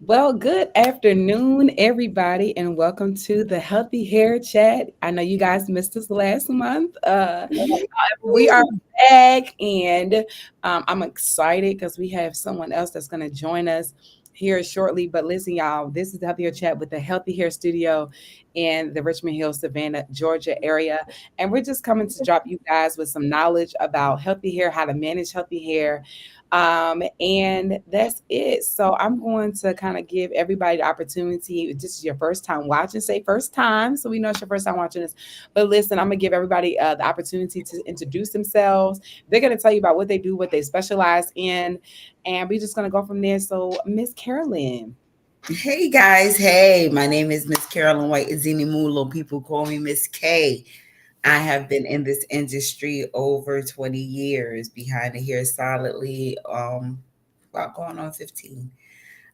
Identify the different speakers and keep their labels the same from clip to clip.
Speaker 1: Well, good afternoon, everybody, and welcome to the Healthy Hair Chat. I know you guys missed us last month. We are back, and I'm excited because we have someone else that's going to join us here shortly. But listen, y'all, this is the Healthy Hair Chat with the Healthy Hair Studio in the Richmond Hill, Savannah, Georgia area. And we're just coming to drop you guys with some knowledge about healthy hair, how to manage healthy hair, and that's it. So I'm going to kind of give everybody the opportunity. If this is your first time watching, say first time, so we know it's your first time watching this. But listen, I'm gonna give everybody the opportunity to introduce themselves. They're gonna tell you about what they do, what they specialize in, and we're just gonna go from there. So, Miss Carolyn.
Speaker 2: Hey guys, hey, my name is Miss Carolyn White Izini. People call me Miss K. I have been in this industry over 20 years, behind the hair solidly, about going on 15.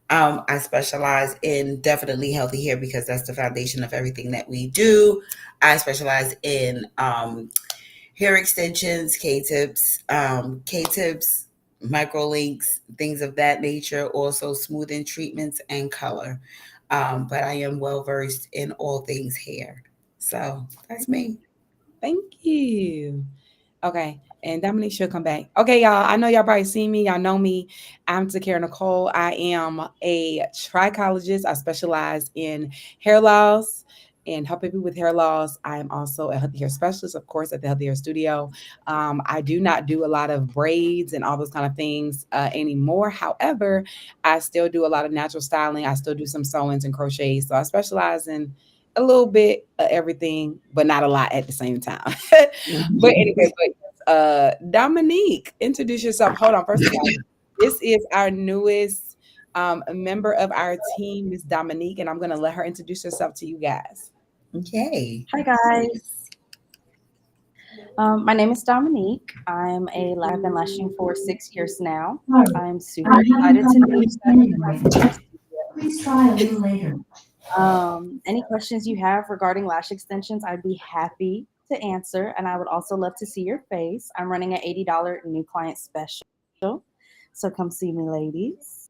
Speaker 2: I specialize in definitely healthy hair because that's the foundation of everything that we do. I specialize in hair extensions, K-tips, micro links, things of that nature, also smoothing treatments and color. But I am well versed in all things hair. So that's me.
Speaker 1: Thank you. Okay. And Dominique should come back. Okay, y'all. I know y'all probably seen me. Y'all know me. I'm Takara Nicole. I am a trichologist. I specialize in hair loss and helping people with hair loss. I am also a healthy hair specialist, of course, at the Healthy Hair Studio. I do not do a lot of braids and all those kind of things anymore. However, I still do a lot of natural styling. I still do some sewings and crochets. So I specialize in a little bit of everything, but not a lot at the same time. But anyway, Dominique, introduce yourself. Hold on. First of all, this is our newest member of our team, Miss Dominique, and I'm going to let her introduce herself to you guys.
Speaker 2: Okay.
Speaker 3: Hi guys. My name is Dominique. I've been lashing for 6 years now. I'm super excited to be here.
Speaker 4: Please try a little later.
Speaker 3: Any questions you have regarding lash extensions, I'd be happy to answer, and I would also love to see your face. I'm running an $80 new client special, so come see me, ladies.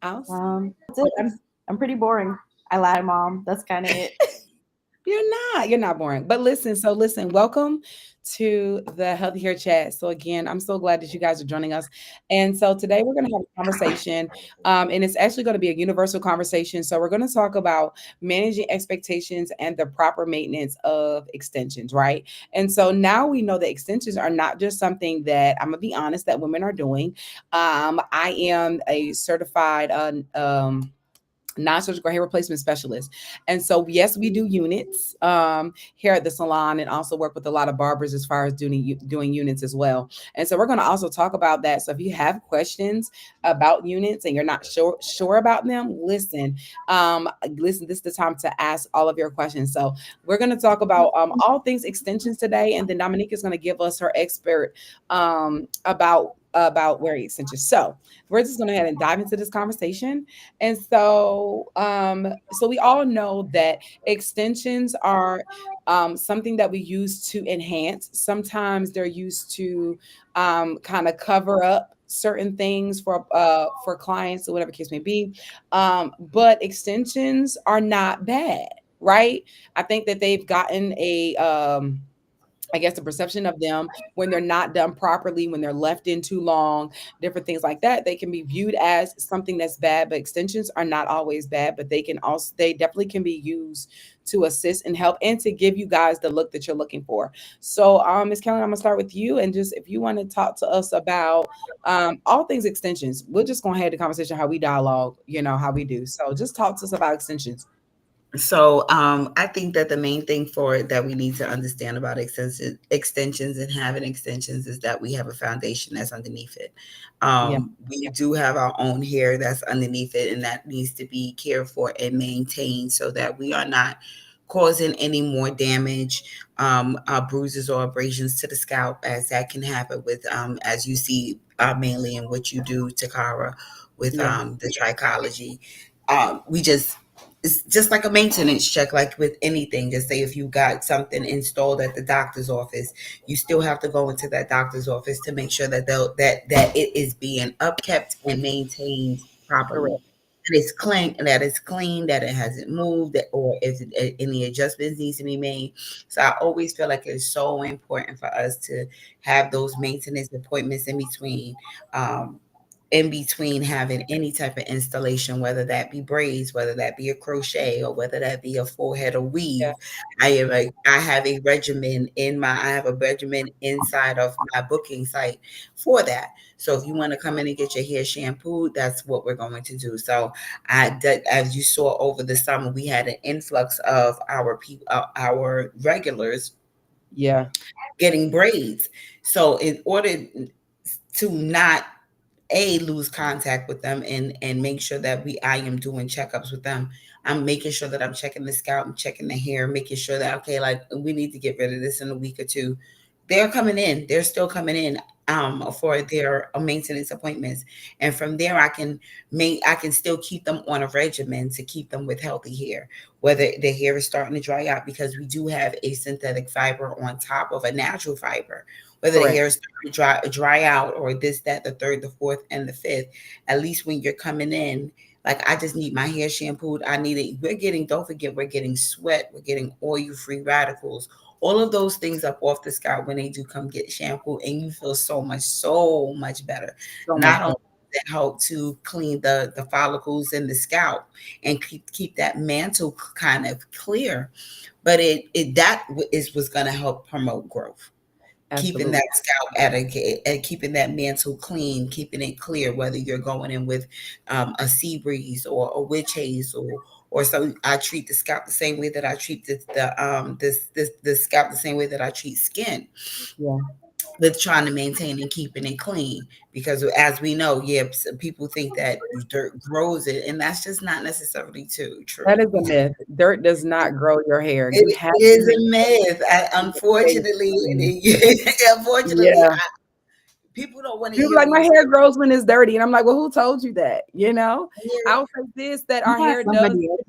Speaker 1: Awesome.
Speaker 3: That's it. I'm pretty boring. I lie, mom. That's kind of it.
Speaker 1: You're not boring. But listen, welcome to the Healthy Hair Chat. So again, I'm so glad that you guys are joining us. And so today we're going to have a conversation, and it's actually going to be a universal conversation. So we're going to talk about managing expectations and the proper maintenance of extensions, right? And so now we know that extensions are not just something that I'm gonna be honest that women are doing. I am a certified non-surgical hair replacement specialist. And so, yes, we do units here at the salon and also work with a lot of barbers as far as doing units as well. And so we're going to also talk about that. So if you have questions about units and you're not sure about them, listen, this is the time to ask all of your questions. So we're going to talk about all things extensions today. And then Dominique is going to give us her expert about wearing extensions. So we're just going to head and dive into this conversation. And so we all know that extensions are something that we use to enhance. Sometimes they're used to kind of cover up certain things for clients or whatever case may be. But extensions are not bad, right? I think that they've gotten I guess the perception of them when they're not done properly, when they're left in too long, different things like that, they can be viewed as something that's bad. But extensions are not always bad, but they definitely can be used to assist and help and to give you guys the look that you're looking for. So, Ms. Kelly, I'm gonna start with you, and just if you want to talk to us about all things extensions, we're just gonna have the conversation how we dialogue, how we do. So, just talk to us about extensions.
Speaker 2: So I think that the main thing for it that we need to understand about extensions and having extensions is that we have a foundation that's underneath it.
Speaker 1: Yeah,
Speaker 2: We do have our own hair that's underneath it, and that needs to be cared for and maintained so that we are not causing any more damage, bruises or abrasions to the scalp, as that can happen with, as you see, mainly in what you do, Takara, with
Speaker 1: yeah,
Speaker 2: the trichology. We just It's just like a maintenance check, like with anything. Just say if you got something installed at the doctor's office, you still have to go into that doctor's office to make sure that it is being upkept and maintained properly.
Speaker 1: correct.
Speaker 2: that it's clean, that it hasn't moved, or if any adjustments needs to be made. So I always feel like it's so important for us to have those maintenance appointments um, in between having any type of installation, whether that be braids, whether that be a crochet, or whether that be a full head of
Speaker 1: Yeah.
Speaker 2: weave. I have a regimen inside of my booking site for that. So if you want to come in and get your hair shampooed, that's what we're going to do. So as you saw over the summer, we had an influx of our people, our regulars
Speaker 1: Yeah.
Speaker 2: getting braids. So in order to not lose contact with them, and make sure that I am doing checkups with them, I'm making sure that I'm checking the scalp, I'm checking the hair, making sure that, okay, like, we need to get rid of this in a week or two. They're still coming in for their maintenance appointments, and from there I can still keep them on a regimen to keep them with healthy hair, whether the hair is starting to dry out, because we do have a synthetic fiber on top of a natural fiber. Whether the
Speaker 1: Correct.
Speaker 2: hair is starting to dry out, or this, that, the third, the fourth, and the fifth, at least when you're coming in, like, I just need my hair shampooed. I need it. Don't forget, we're getting sweat, we're getting oil free radicals, all of those things up off the scalp when they do come get shampoo, and you feel so much better.
Speaker 1: So much
Speaker 2: Not only
Speaker 1: better.
Speaker 2: does it help to clean the follicles in the scalp and keep that mantle kind of clear, but that is what's going to help promote growth, keeping
Speaker 1: Absolutely.
Speaker 2: that scalp etiquette and keeping that mantle clean, keeping it clear, whether you're going in with a sea breeze or a witch hazel, or so. I treat the scalp the same way that I treat the scalp the same way that I treat skin,
Speaker 1: Yeah.
Speaker 2: with trying to maintain and keeping it clean. Because as we know, yeah, people think that dirt grows it, and that's just not necessarily
Speaker 1: That
Speaker 2: true.
Speaker 1: is a myth. Dirt does not grow your hair. You
Speaker 2: It
Speaker 1: have to
Speaker 2: is
Speaker 1: make
Speaker 2: a myth.
Speaker 1: sure it stays
Speaker 2: Unfortunately,
Speaker 1: clean.
Speaker 2: unfortunately,
Speaker 1: Yeah.
Speaker 2: people don't want to
Speaker 1: People
Speaker 2: hear
Speaker 1: like,
Speaker 2: me
Speaker 1: my
Speaker 2: say,
Speaker 1: hair grows when it's dirty. And I'm like, well, who told you that?
Speaker 2: yeah,
Speaker 1: I'll say this, that
Speaker 3: I'm
Speaker 1: our
Speaker 3: glad
Speaker 1: hair does
Speaker 3: somebody else.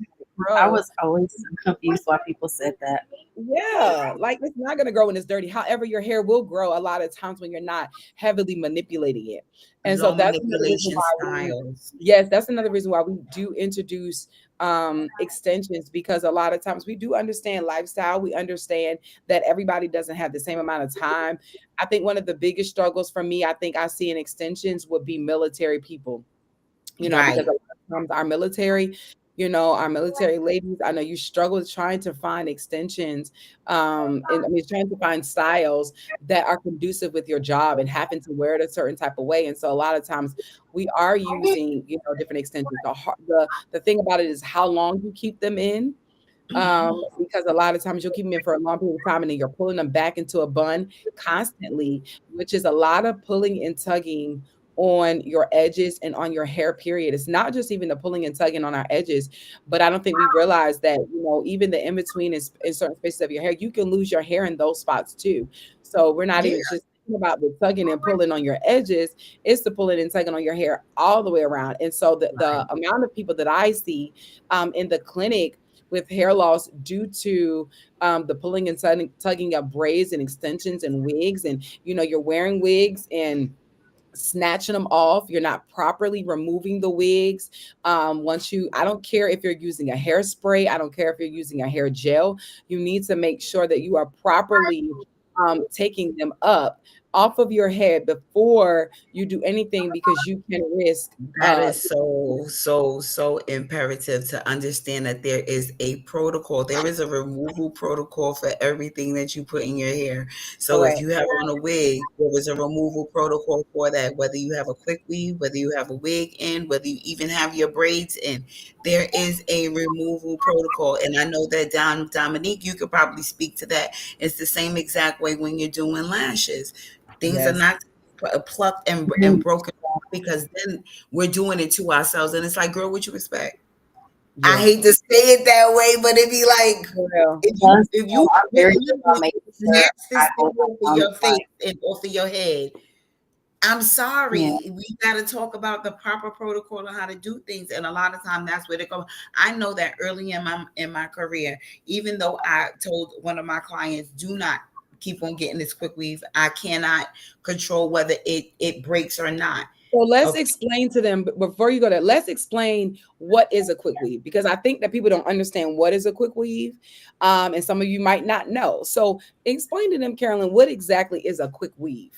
Speaker 3: I
Speaker 1: grow.
Speaker 3: was always so confused why people said that.
Speaker 1: Yeah, like, it's not gonna grow when it's dirty. However, your hair will grow a lot of times when you're not heavily manipulating it. And so
Speaker 2: low
Speaker 1: that's another reason
Speaker 2: manipulation
Speaker 1: why we
Speaker 2: styles.
Speaker 1: yes, that's another reason why we do introduce extensions, because a lot of times we do understand lifestyle. We understand that everybody doesn't have the same amount of time. I think one of the biggest struggles for me, I think I see in extensions would be military people, because
Speaker 2: Right.
Speaker 1: a lot of times our military ladies, I know you struggle with trying to find extensions, and I mean, trying to find styles that are conducive with your job and having to wear it a certain type of way. And so a lot of times we are using, different extensions. The thing about it is how long you keep them in, because a lot of times you'll keep them in for a long period of time and then you're pulling them back into a bun constantly, which is a lot of pulling and tugging on your edges and on your hair period. It's not just even the pulling and tugging on our edges, but I don't think we realize that, even the in between is in certain spaces of your hair, you can lose your hair in those spots too. So we're not
Speaker 2: Yeah.
Speaker 1: even just thinking about the tugging and pulling on your edges, it's the pulling and tugging on your hair all the way around. And so the
Speaker 2: Right.
Speaker 1: amount of people that I see in the clinic with hair loss due to the pulling and tugging of braids and extensions and wigs. And, you're wearing wigs and snatching them off. You're not properly removing the wigs. I don't care if you're using a hairspray, I don't care if you're using a hair gel. You need to make sure that you are properly taking them up off of your head before you do anything, because you can risk.
Speaker 2: That is so imperative to understand that there is a protocol. There is a removal protocol for everything that you put in your hair. So if
Speaker 1: Correct.
Speaker 2: you have on a wig, there is a removal protocol for that. Whether you have a quick weave, whether you have a wig in, whether you even have your braids in, there is a removal protocol. And I know that Dominique, you could probably speak to that. It's the same exact way when you're doing lashes. Things are
Speaker 1: Yes.
Speaker 2: not plucked and
Speaker 3: Mhm.
Speaker 2: broken, because then we're doing it to ourselves. And it's like, girl, what you expect? I
Speaker 1: Yeah.
Speaker 2: hate to say it that way, but it'd be like,
Speaker 1: Well,
Speaker 2: if you
Speaker 3: I'm very big on
Speaker 2: literally
Speaker 3: making sure
Speaker 2: snatch
Speaker 3: I
Speaker 2: this thing
Speaker 3: hold my
Speaker 2: off of
Speaker 3: tongue
Speaker 2: your
Speaker 3: quiet.
Speaker 2: face and off of your head, I'm
Speaker 3: Yeah.
Speaker 2: sorry. We got to talk about the proper protocol on how to do things, and a lot of time that's where they go. I know that early in my career, even though I told one of my clients, do not keep on getting this quick weave, I cannot control whether it breaks or not.
Speaker 1: So let's
Speaker 2: Okay.
Speaker 1: explain to them before you go there. Let's explain what is a quick weave, because I think that people don't understand what is a quick weave, and some of you might not know. So explain to them, Carolyn, what exactly is a quick weave?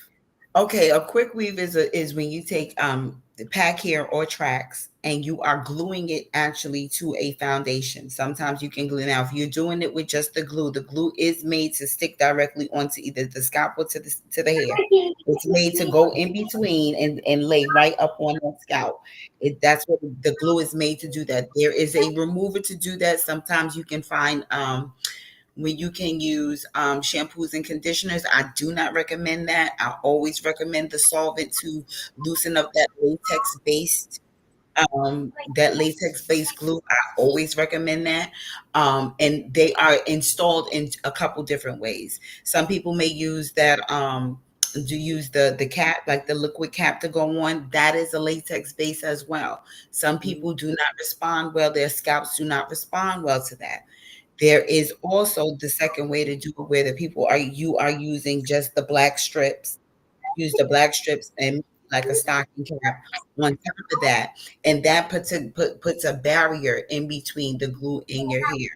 Speaker 2: Okay, a quick weave is when you take the pack hair or tracks and you are gluing it actually to a foundation. Sometimes you can glue. Now if you're doing it with just the glue is made to stick directly onto either the scalp or to the hair. It's made to go in between and lay right up on the scalp. That's what the glue is made to do. That there is a remover to do that. Sometimes you can find when you can use shampoos and conditioners. I do not recommend that. I always recommend the solvent to loosen up that latex based glue. I always recommend that. And they are installed in a couple different ways. Some people may use that to use the cap, like the liquid cap to go on. That is a latex base as well. Some people do not respond well, their scalps do not respond well to that. There is also the second way to do it, where the people are you are using just the black strips. Use the black strips and like a stocking cap on top of that, and that puts a barrier in between the glue in your hair.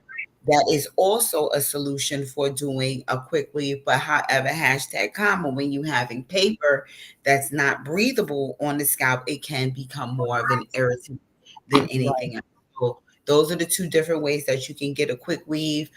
Speaker 2: That is also a solution for doing a quick weave, but however, hashtag comma, when you having paper that's not breathable on the scalp, it can become more of an irritant than
Speaker 1: Right.
Speaker 2: anything else. So those are the two different ways that you can get a quick weave.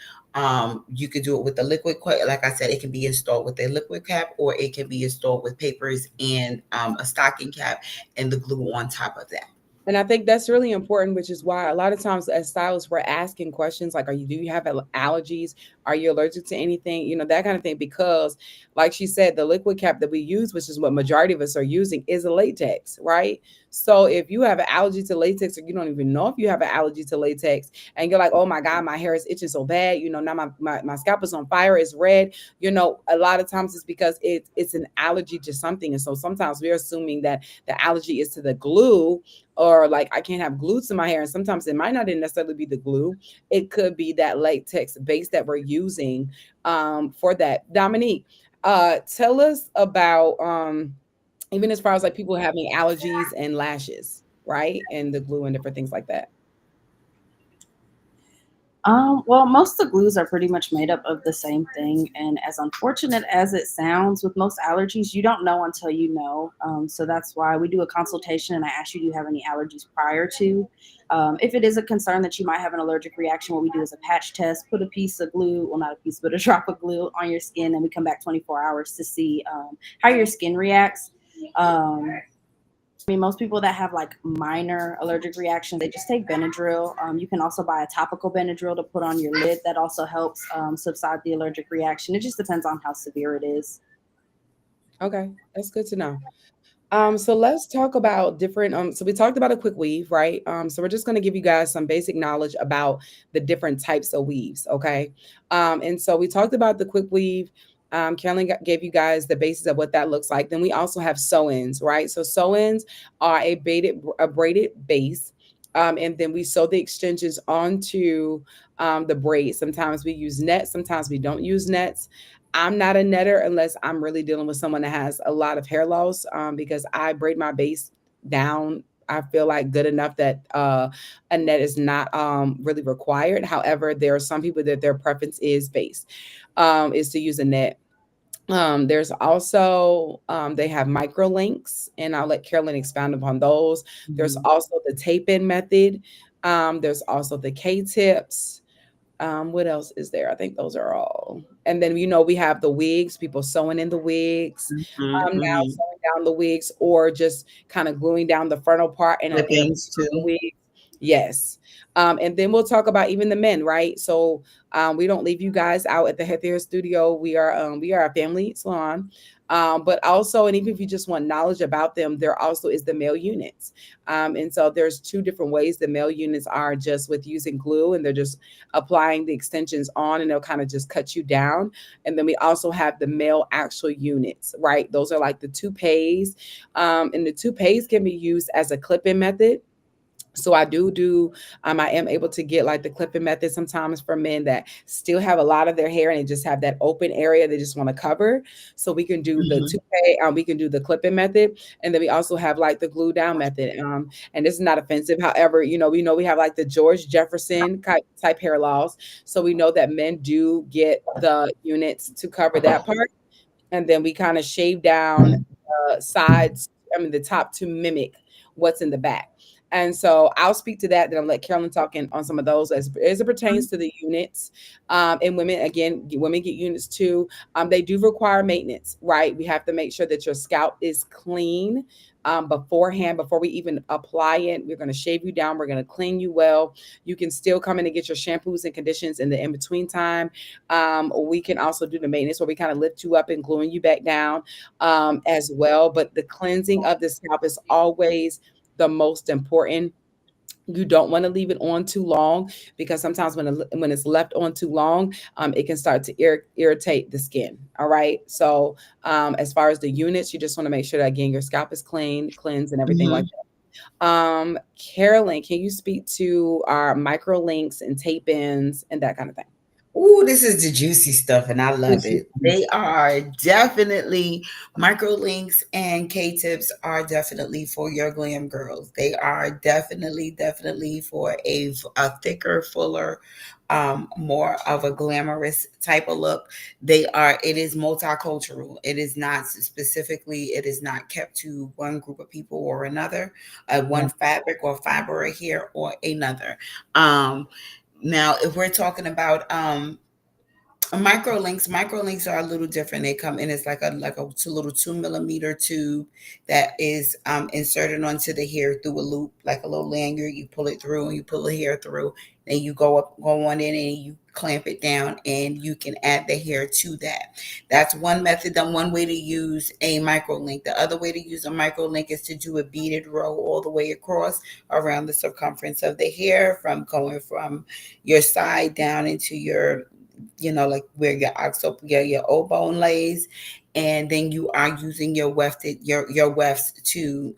Speaker 2: You could do it with the like I said, it can be installed with a liquid cap, or it can be installed with papers and a stocking cap and the glue on top of that.
Speaker 1: And I think that's really important, which is why a lot of times as stylists, we're asking questions like, do you have allergies? Are you allergic to anything? You know, that kind of thing. Because like she said, the liquid cap that we use, which is what majority of us are using, is a latex, right? So if you have an allergy to latex, or you don't even know if you have an allergy to latex, and you're like, oh my God, my hair is itching so bad, you know, now my scalp is on fire, it's red, you know, a lot of times it's because it's an allergy to something. And so sometimes we're assuming that the allergy is to the glue, or like I can't have glue to my hair. And sometimes it might not necessarily be the glue. It could be that latex base that we're using for that. Dominique, tell us about even as far as like people having allergies and lashes, right? And the glue and different things like that.
Speaker 3: Well, most of the glues are pretty much made up of the same thing. And as unfortunate as it sounds, with most allergies, you don't know until you know. So that's why we do a consultation and I ask you, do you have any allergies prior to? If it is a concern that you might have an allergic reaction, what we do is a patch test, put a piece of glue, well, not a piece, but a drop of glue on your skin, and we come back 24 hours to see how your skin reacts. I mean, most people that have like minor allergic reactions, they just take Benadryl. You can also buy a topical Benadryl to put on your lid. That also helps subside the allergic reaction. It just depends on how severe it is.
Speaker 1: Okay, that's good to know. So let's talk about different so we talked about a quick weave, right? So we're just going to give you guys some basic knowledge about the different types of weaves, okay? And so we talked about the quick weave. Carolyn gave you guys the basis of what that looks like. Then we also have sew-ins, right? So sew-ins are a braided base. And then we sew the extensions onto the braid. Sometimes we use nets, sometimes we don't use nets. I'm not a netter unless I'm really dealing with someone that has a lot of hair loss, because I braid my base down. I feel like good enough that a net is not really required. However, there are some people that their preference is base, is to use a net. There's also they have micro links, and I'll let Carolyn expound upon those. There's
Speaker 2: Mhm.
Speaker 1: also the tape in method. There's also the K-tips. What else is there? I think those are all. And then we have the wigs, people sewing in the wigs,
Speaker 2: Mhm,
Speaker 1: now
Speaker 2: mhm.
Speaker 1: sewing down the wigs, or just kind of gluing down the frontal part and a
Speaker 2: Clippings
Speaker 1: piece of the
Speaker 2: too.
Speaker 1: wig. Yes. And then we'll talk about even the men, right? So we don't leave you guys out at the Head Hair Studio. We are a family salon. But also, and even if you just want knowledge about them, there also is the male units. And so there's two different ways. The male units are just with using glue, and they're just applying the extensions on, and they'll kind of just cut you down. And then we also have the male actual units, right? Those are like the toupees. And the toupees can be used as a clip-in method. So I am able to get like the clipping method sometimes for men that still have a lot of their hair and they just have that open area they just want to cover. So we can do the
Speaker 2: Mhm.
Speaker 1: toupee, we can do the clipping method, and then we also have like the glue down method. And this is not offensive. However, we know we have like the George Jefferson type hair loss, so we know that men do get the units to cover that part, and then we kind of shave down the sides, I mean the top to mimic what's in the back. And so I'll speak to that. Then I'll let Carolyn talk in on some of those as it pertains to the units. And women, again, women get units too. They do require maintenance, right? We have to make sure that your scalp is clean beforehand, before we even apply it. We're going to shave you down. We're going to clean you well. You can still come in and get your shampoos and conditions in the in between time. We can also do the maintenance where we kind of lift you up and gluing you back down as well. But the cleansing of the scalp is always the most important. You don't want to leave it on too long, because sometimes when it's left on too long, it can start to irritate the skin. All right. So as far as the units, you just want to make sure that again your scalp is clean, cleansed, and everything like
Speaker 2: Mhm.
Speaker 1: that. Carolyn, can you speak to our micro links and tape ins and that kind of thing?
Speaker 2: Ooh, this is the juicy stuff, and I love it. They are definitely microlinks and K-tips are definitely for your glam girls. They are definitely for a thicker, fuller, more of a glamorous type of look. It is multicultural. It is not specifically, it is not kept to one group of people or another,
Speaker 1: Yeah.
Speaker 2: one fabric or fiber here or another. Um, Now, if we're talking about microlinks are a little different. They come in as like a little 2 millimeter tube that is inserted onto the hair through a loop, like a little lanyard. You pull it through and you pull the hair through. Then you go on in and you clamp it down, and you can add the hair to that. That's one method. Then one way to use a microlink. The other way to use a microlink is to do a beaded row all the way across around the circumference of the hair, from going from your side down into your, like where your your O bone lays, and then you are using your wefts to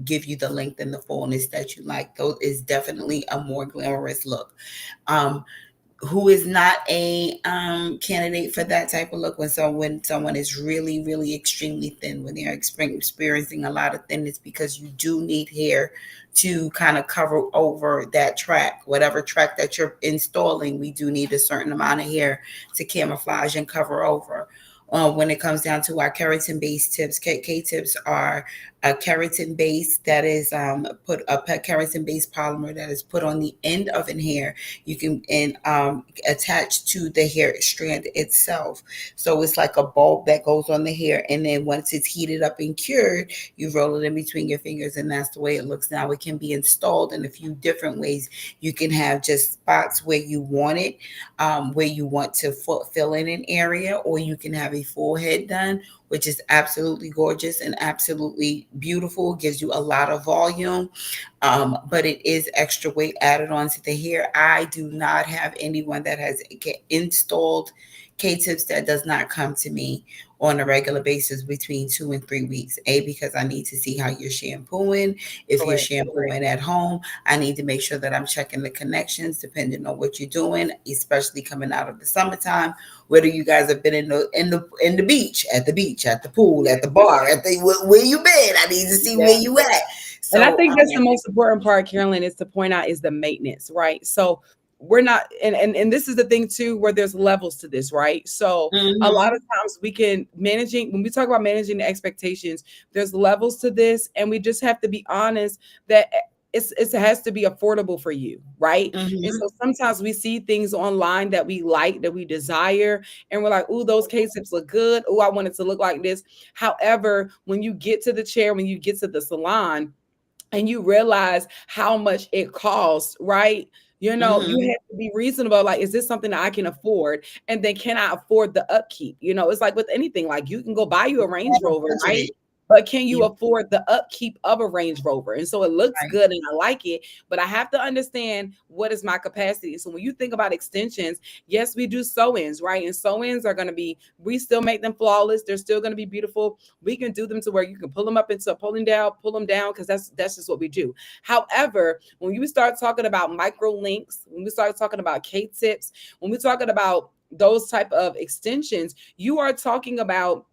Speaker 2: give you the length and the fullness that you like. Those is definitely a more glamorous look. Um, who is not a candidate for that type of look? When someone is really extremely thin, when they're experiencing a lot of thinness, because you do need hair to kind of cover over that track, whatever track that you're installing. We do need a certain amount of hair to camouflage and cover over. When it comes down to our keratin based tips, K tips are a keratin base that is keratin based polymer that is put on the end of an hair. You can and attach to the hair strand itself. So it's like a bulb that goes on the hair, and then once it's heated up and cured, you roll it in between your fingers, and that's the way it looks now. It can be installed in a few different ways. You can have just spots where you want it, where you want to fill in an area, or you can have a full head done, which is absolutely gorgeous and absolutely beautiful. Gives you a lot of volume, but it is extra weight added onto the hair. I do not have anyone that has installed K-tips that does not come to me on a regular basis between 2 and 3 weeks. Because I need to see how you're shampooing. If you're
Speaker 1: Correct.
Speaker 2: shampooing at home, I need to make sure that I'm checking the connections depending on what you're doing, especially coming out of the summertime. Whether you guys have been in the beach, at the pool,
Speaker 1: Yeah.
Speaker 2: at the bar, where you been, I need to see where
Speaker 1: Yeah.
Speaker 2: you at.
Speaker 1: And I
Speaker 2: So
Speaker 1: think that's the most important part, Carolyn, is to point out is the maintenance, right? So we're not, and this is the thing too, where there's levels to this, right? So a lot
Speaker 2: mhm,
Speaker 1: of times we can managing when we talk about managing the expectations, there's levels to this, and we just have to be honest that it has to be affordable for you, right? And
Speaker 2: mhm,
Speaker 1: so sometimes we see things online that we like, that we desire, and we're like, "Ooh, those K-tips look good. Oh, I want it to look like this." However, when you get to the chair, when you get to the salon, and you realize how much it costs, right? You
Speaker 2: mhm.
Speaker 1: have to be reasonable. Like, is this something that I can afford? And then can I afford the upkeep? It's like with anything, like you can go buy you a Range Rover, right?
Speaker 2: Budgeted.
Speaker 1: but can you
Speaker 2: You
Speaker 1: afford the upkeep of a Range Rover? And so it looks
Speaker 2: right.
Speaker 1: good and I like it, but I have to understand what is my capacity. So when you think about extensions, yes, we do sew-ins, right? And sew-ins are going to be, we still make them flawless. They're still going to be beautiful. We can do them to where you can pull them up into a pulling down, pull them down, because that's just what we do. However, when you start talking about micro links, when we start talking about K-tips, when we're talking about those type of extensions, you are talking about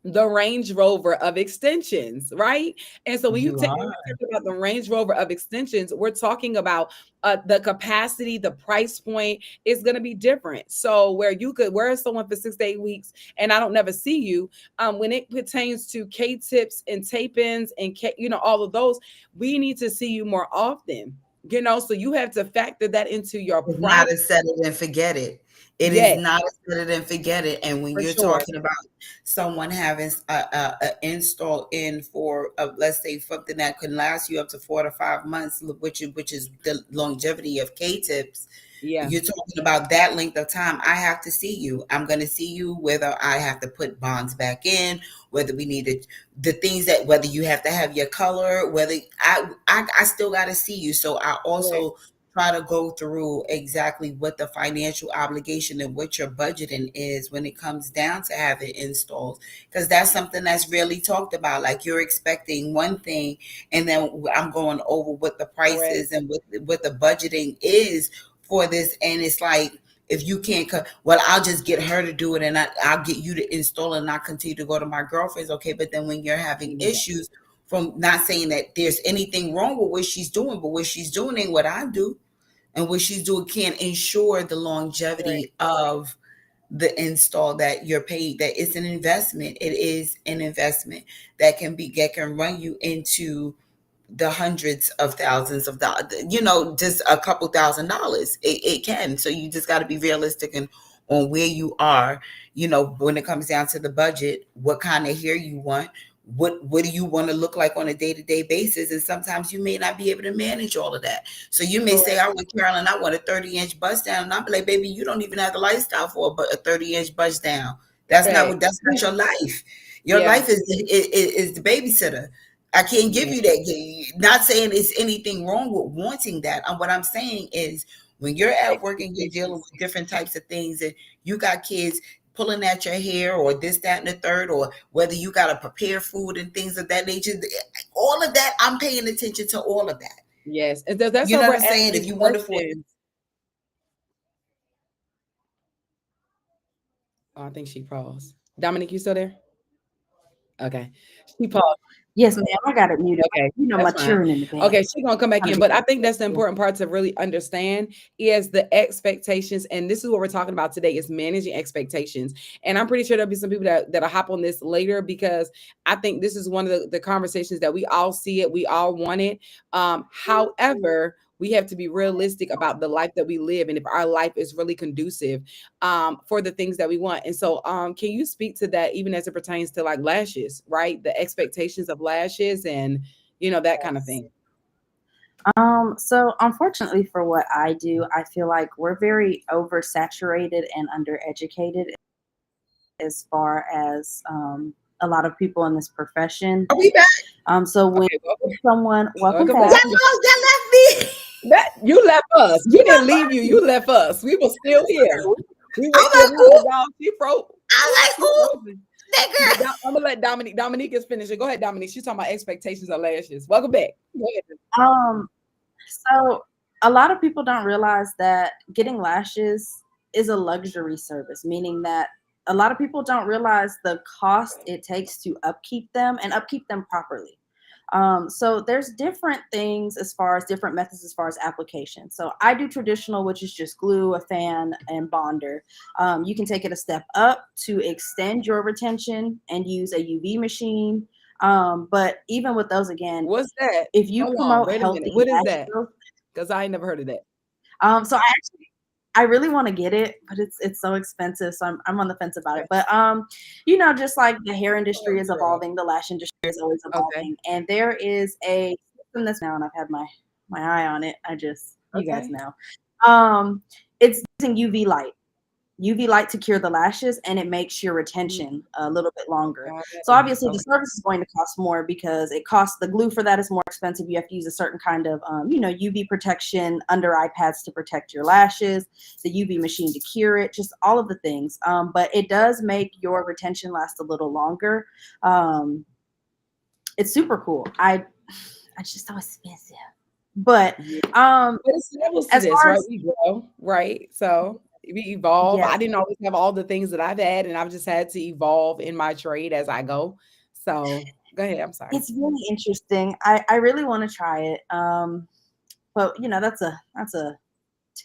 Speaker 1: the Range Rover of extensions, right? And so when you
Speaker 2: You
Speaker 1: take when
Speaker 2: are.
Speaker 1: we talk about the Range Rover of extensions, we're talking about the capacity, the price point is going to be different. So where you could wear someone for 6 to 8 weeks and I don't never see you, when it pertains to K-tips and tape-ins and all of those, we need to see you more often. So you have to factor that into your
Speaker 2: It's not
Speaker 1: price.
Speaker 2: a set it and forget it. It is
Speaker 1: Yes,
Speaker 2: not a set it and forget it. And when
Speaker 1: for
Speaker 2: you're
Speaker 1: sure.
Speaker 2: talking about someone having a install in for, let's say, something that can last you up to 4 to 5 months, which is the longevity of K-tips,
Speaker 1: Yeah,
Speaker 2: you're talking about that length of time. I have to see you. I'm going to see you whether I have to put bonds back in, whether we need it, the things that, whether you have to have your color, whether I still got to see you. So I
Speaker 1: correct.
Speaker 2: also try to go through exactly what the financial obligation and what your budgeting is when it comes down to having installs, because that's something that's really talked about. Like, you're expecting one thing, and then I'm going over what the price
Speaker 1: Correct.
Speaker 2: is and what the budgeting is for this, and it's like, if you can't cut, well, I'll just get her to do it, and I'll get you to install it, and I'll continue to go to my girlfriend's. Okay, but then when you're having
Speaker 1: Yeah,
Speaker 2: issues, from, not saying that there's anything wrong with what she's doing, but what she's doing ain't what I do, and what she's doing can't ensure the
Speaker 1: correct.
Speaker 2: longevity of the install that you're paid. That it's an investment. It is an investment that can run you into the hundreds of thousands of dollars, just a couple $1,000s. It can. So you just got to be realistic and on where you are, when it comes down to the budget, what kind of hair you want, what do you want to look like on a day-to-day basis. And sometimes you may not be able to manage all of that. So you may say,
Speaker 1: Correct.
Speaker 2: I want, Carolyn, I want a 30-inch bust down. And I'll be like, baby, you don't even have the lifestyle for a 30-inch bust down.
Speaker 1: Correct.
Speaker 2: That's not your life. Your
Speaker 1: Yeah.
Speaker 2: life is the babysitter. I can't give
Speaker 1: Yeah.
Speaker 2: you that. Not saying it's anything wrong with wanting that. What I'm saying is, when you're at work and you're dealing
Speaker 1: Expectations.
Speaker 2: with different types of things, and you got kids pulling at your hair, or this, that, and the third, or whether you got to prepare food and things of that nature, all of that, I'm paying attention to all of that.
Speaker 1: Yes. And that's
Speaker 2: You
Speaker 1: why
Speaker 2: know
Speaker 1: we're
Speaker 2: what I'm saying? If
Speaker 1: asking
Speaker 2: you want to afford,
Speaker 1: questions. Oh, I think she paused. Dominic, you still there? Okay. She paused.
Speaker 3: Yes, ma'am. I got it muted.
Speaker 1: Okay,
Speaker 3: My
Speaker 1: that's fine.
Speaker 3: children in the bed.
Speaker 1: Okay, she's gonna come back
Speaker 3: Trying to
Speaker 1: in,
Speaker 3: be
Speaker 1: but I think that's the
Speaker 3: respectful.
Speaker 1: important part to really understand is the expectations, and this is what we're talking about today: is managing expectations. And I'm pretty sure there'll be some people that'll hop on this later because I think this is one of the conversations that we all see it, we all want it. However, we have to be realistic about the life that we live, and if our life is really conducive for the things that we want. And so, can you speak to that even as it pertains to like lashes, right? The expectations of lashes and that kind of
Speaker 3: Yes.
Speaker 1: thing.
Speaker 3: So unfortunately for what I do, I feel like we're very oversaturated and undereducated as far as a lot of people in this profession.
Speaker 2: are we back?
Speaker 3: So when
Speaker 1: Okay, welcome,
Speaker 3: someone, welcome
Speaker 1: welcome
Speaker 2: Y'all,
Speaker 1: back.
Speaker 3: back.
Speaker 2: y'all left me.
Speaker 1: That you left us. We
Speaker 2: You
Speaker 1: didn't
Speaker 2: know,
Speaker 1: leave you. You left us. We were still here. We were
Speaker 2: I'm
Speaker 1: still
Speaker 2: like,
Speaker 1: here,
Speaker 2: ooh,
Speaker 1: y'all. She froze.
Speaker 2: I'm
Speaker 1: Ooh,
Speaker 2: like,
Speaker 1: she
Speaker 2: ooh,
Speaker 1: frozen.
Speaker 2: that
Speaker 1: But
Speaker 2: girl.
Speaker 1: I'm gonna let Dominique. Dominique is finished. Go ahead, Dominique. She's talking about expectations of lashes. Welcome back. Go ahead.
Speaker 3: Um, so a lot of people don't realize that getting lashes is a luxury service, meaning that a lot of people don't realize the cost it takes to upkeep them and upkeep them properly. So there's different things as far as different methods as far as application. So I do traditional, which is just glue, a fan, and bonder. You can take it a step up to extend your retention and use a UV machine. But even with those, again,
Speaker 1: What's that?
Speaker 3: if you
Speaker 1: Hold on.
Speaker 3: promote
Speaker 1: Wait a minute.
Speaker 3: healthy
Speaker 1: What is
Speaker 3: lash
Speaker 1: that?
Speaker 3: growth,
Speaker 1: Because I ain't never heard of that.
Speaker 3: so I really want to get it, but it's so expensive, so I'm on the fence about it.
Speaker 1: Okay.
Speaker 3: But just like the hair industry
Speaker 1: Oh,
Speaker 3: is
Speaker 1: girl.
Speaker 3: evolving, the lash industry is always
Speaker 1: Okay.
Speaker 3: evolving, and there is a system that's now, and I've had my eye on it. You guys
Speaker 1: Okay.
Speaker 3: know, it's using UV light. UV light to cure the lashes, and it makes your retention a little bit longer.
Speaker 1: Got
Speaker 3: So
Speaker 1: it.
Speaker 3: obviously the
Speaker 1: Okay.
Speaker 3: service is going to cost more because it costs, the glue for that is more expensive. You have to use a certain kind of, UV protection under eye pads to protect your lashes, the UV machine to cure it, just all of the things. But it does make your retention last a little longer. Um, it's super cool. I just so expensive. But
Speaker 1: Yeah.
Speaker 3: um,
Speaker 1: But it's levels to
Speaker 3: as
Speaker 1: this,
Speaker 3: far
Speaker 1: right?
Speaker 3: as,
Speaker 1: We grow, right? So we evolve. I
Speaker 3: yes,
Speaker 1: didn't always have all the things that I've had, and I've just had to evolve in my trade as I go. So go ahead. I'm sorry.
Speaker 3: it's really interesting. I really want to try it. But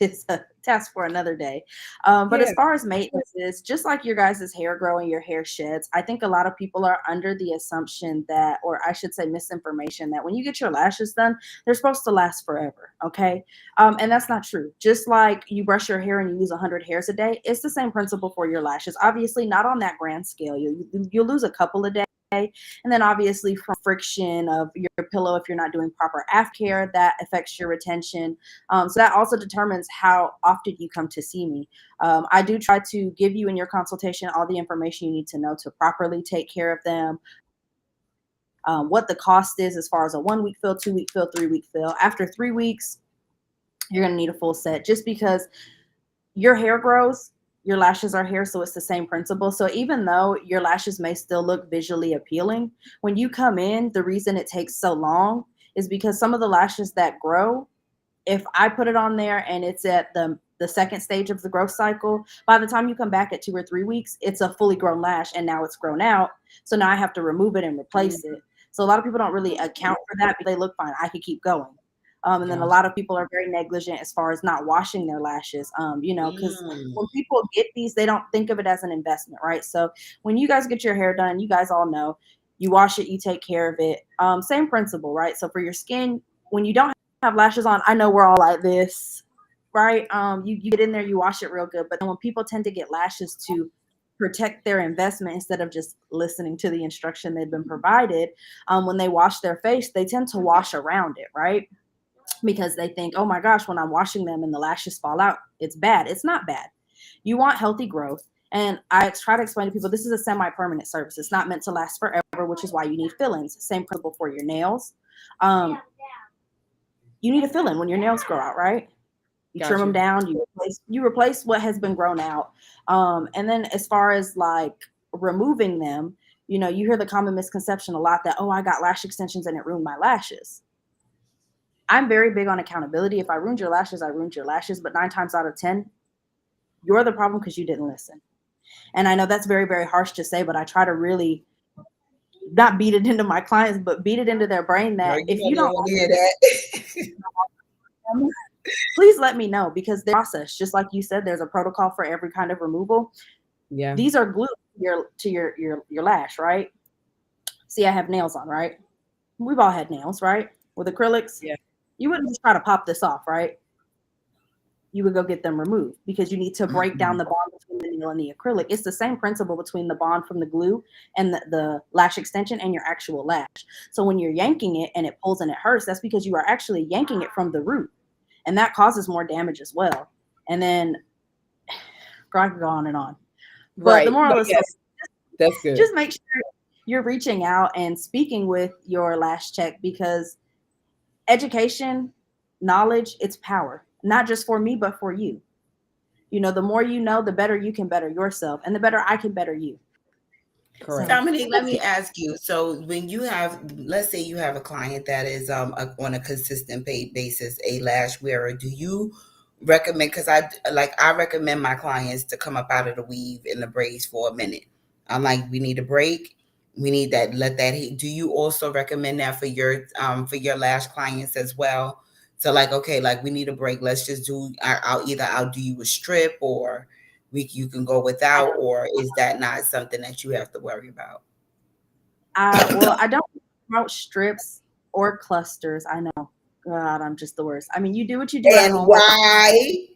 Speaker 3: it's a task for another day. But
Speaker 1: Yeah.
Speaker 3: as far as maintenance is, just like your guys' hair growing, your hair sheds, I think a lot of people are under the assumption that, or I should say misinformation, that when you get your lashes done, they're supposed to last forever. Okay. And that's not true. Just like you brush your hair and you lose 100 hairs a day, it's the same principle for your lashes. Obviously, not on that grand scale. You'll lose a couple a day. And then obviously from friction of your pillow, if you're not doing proper aftercare, that affects your retention. So that also determines how often you come to see me. I do try to give you in your consultation all the information you need to know to properly take care of them. What the cost is as far as a 1 week fill, 2 week fill, 3 week fill. After 3 weeks, you're going to need a full set, just because your hair grows, your lashes are hair, so it's the same principle. So even though your lashes may still look visually appealing, when you come in, the reason it takes so long is because some of the lashes that grow, if I put it on there and it's at the second stage of the growth cycle, by the time you come back at 2 or 3 weeks, it's a fully grown lash and now it's grown out. So now I have to remove it and replace it. So a lot of people don't really account for that, but they look fine. I could keep going. And then a
Speaker 1: Gosh.
Speaker 3: lot of people are very negligent as far as not washing their lashes, because
Speaker 2: Mm.
Speaker 3: when people get these, they don't think of it as an investment, right? So when you guys get your hair done, you guys all know, you wash it, you take care of it. Same principle, right? So for your skin, when you don't have lashes on, I know we're all like this, right? You get in there, you wash it real good, but then when people tend to get lashes to protect their investment instead of just listening to the instruction they've been provided, when they wash their face, they tend to wash around it, right? Because they think, oh my gosh, when I'm washing them and the lashes fall out, it's bad. It's not bad. You want healthy growth. And I try to explain to people, this is a semi-permanent service. It's not meant to last forever, which is why you need fill-ins. Same principle for your nails. Um, you need a fill-in when your nails grow out, right? You trim
Speaker 1: Got
Speaker 3: them
Speaker 1: you.
Speaker 3: down, you replace what has been grown out. And then as far as like removing them, you hear the common misconception a lot that, oh, I got lash extensions and it ruined my lashes. I'm very big on accountability. If I ruined your lashes, I ruined your lashes. But 9 times out of 10, you're the problem because you didn't listen. And I know that's very, very harsh to say, but I try to really not beat it into my clients, but beat it into their brain
Speaker 2: No,
Speaker 3: that
Speaker 2: you
Speaker 3: if
Speaker 2: don't
Speaker 3: you
Speaker 2: even
Speaker 3: don't
Speaker 2: want to hear that.
Speaker 3: understand, please let me know, because the process, just like you said, there's a protocol for every kind of removal.
Speaker 1: Yeah.
Speaker 3: These are glued to your lash, right? See, I have nails on, right? We've all had nails, right? With acrylics,
Speaker 1: Yeah.
Speaker 3: you wouldn't just try to pop this off, right? You would go get them removed because you need to break down
Speaker 2: Mhm.
Speaker 3: the bond between the nail and the acrylic. It's the same principle between the bond from the glue and the lash extension and your actual lash. So when you're yanking it and it pulls and it hurts, that's because you are actually yanking it from the root. And that causes more damage as well. And then I could go on and on. But the
Speaker 1: Right.
Speaker 3: moral
Speaker 1: But
Speaker 3: of the story,
Speaker 1: yes, that's good.
Speaker 3: just make sure you're reaching out and speaking with your lash tech, because education, knowledge, it's power. Not just for me, but for you. The more you know, the better you can better yourself, and the better I can better you.
Speaker 1: Correct.
Speaker 3: So
Speaker 2: Dominique, let
Speaker 3: that's
Speaker 2: me
Speaker 3: it.
Speaker 2: ask you. So, when you have, let's say you have a client that is on a consistent paid basis, a lash wearer, do you recommend? Because I recommend my clients to come up out of the weave and the braids for a minute. I'm like, we need a break. We need that. Let that heat. Do you also recommend that for your lash clients as well? So, like, okay, like we need a break. Let's just do. I'll do you a strip, or you can go
Speaker 3: I
Speaker 2: without,
Speaker 3: don't.
Speaker 2: or is that not something that you have to worry about?
Speaker 3: I don't promote strips or clusters. I know. God, I'm just the worst. I mean, you do what you do at
Speaker 2: And
Speaker 3: home.
Speaker 2: why?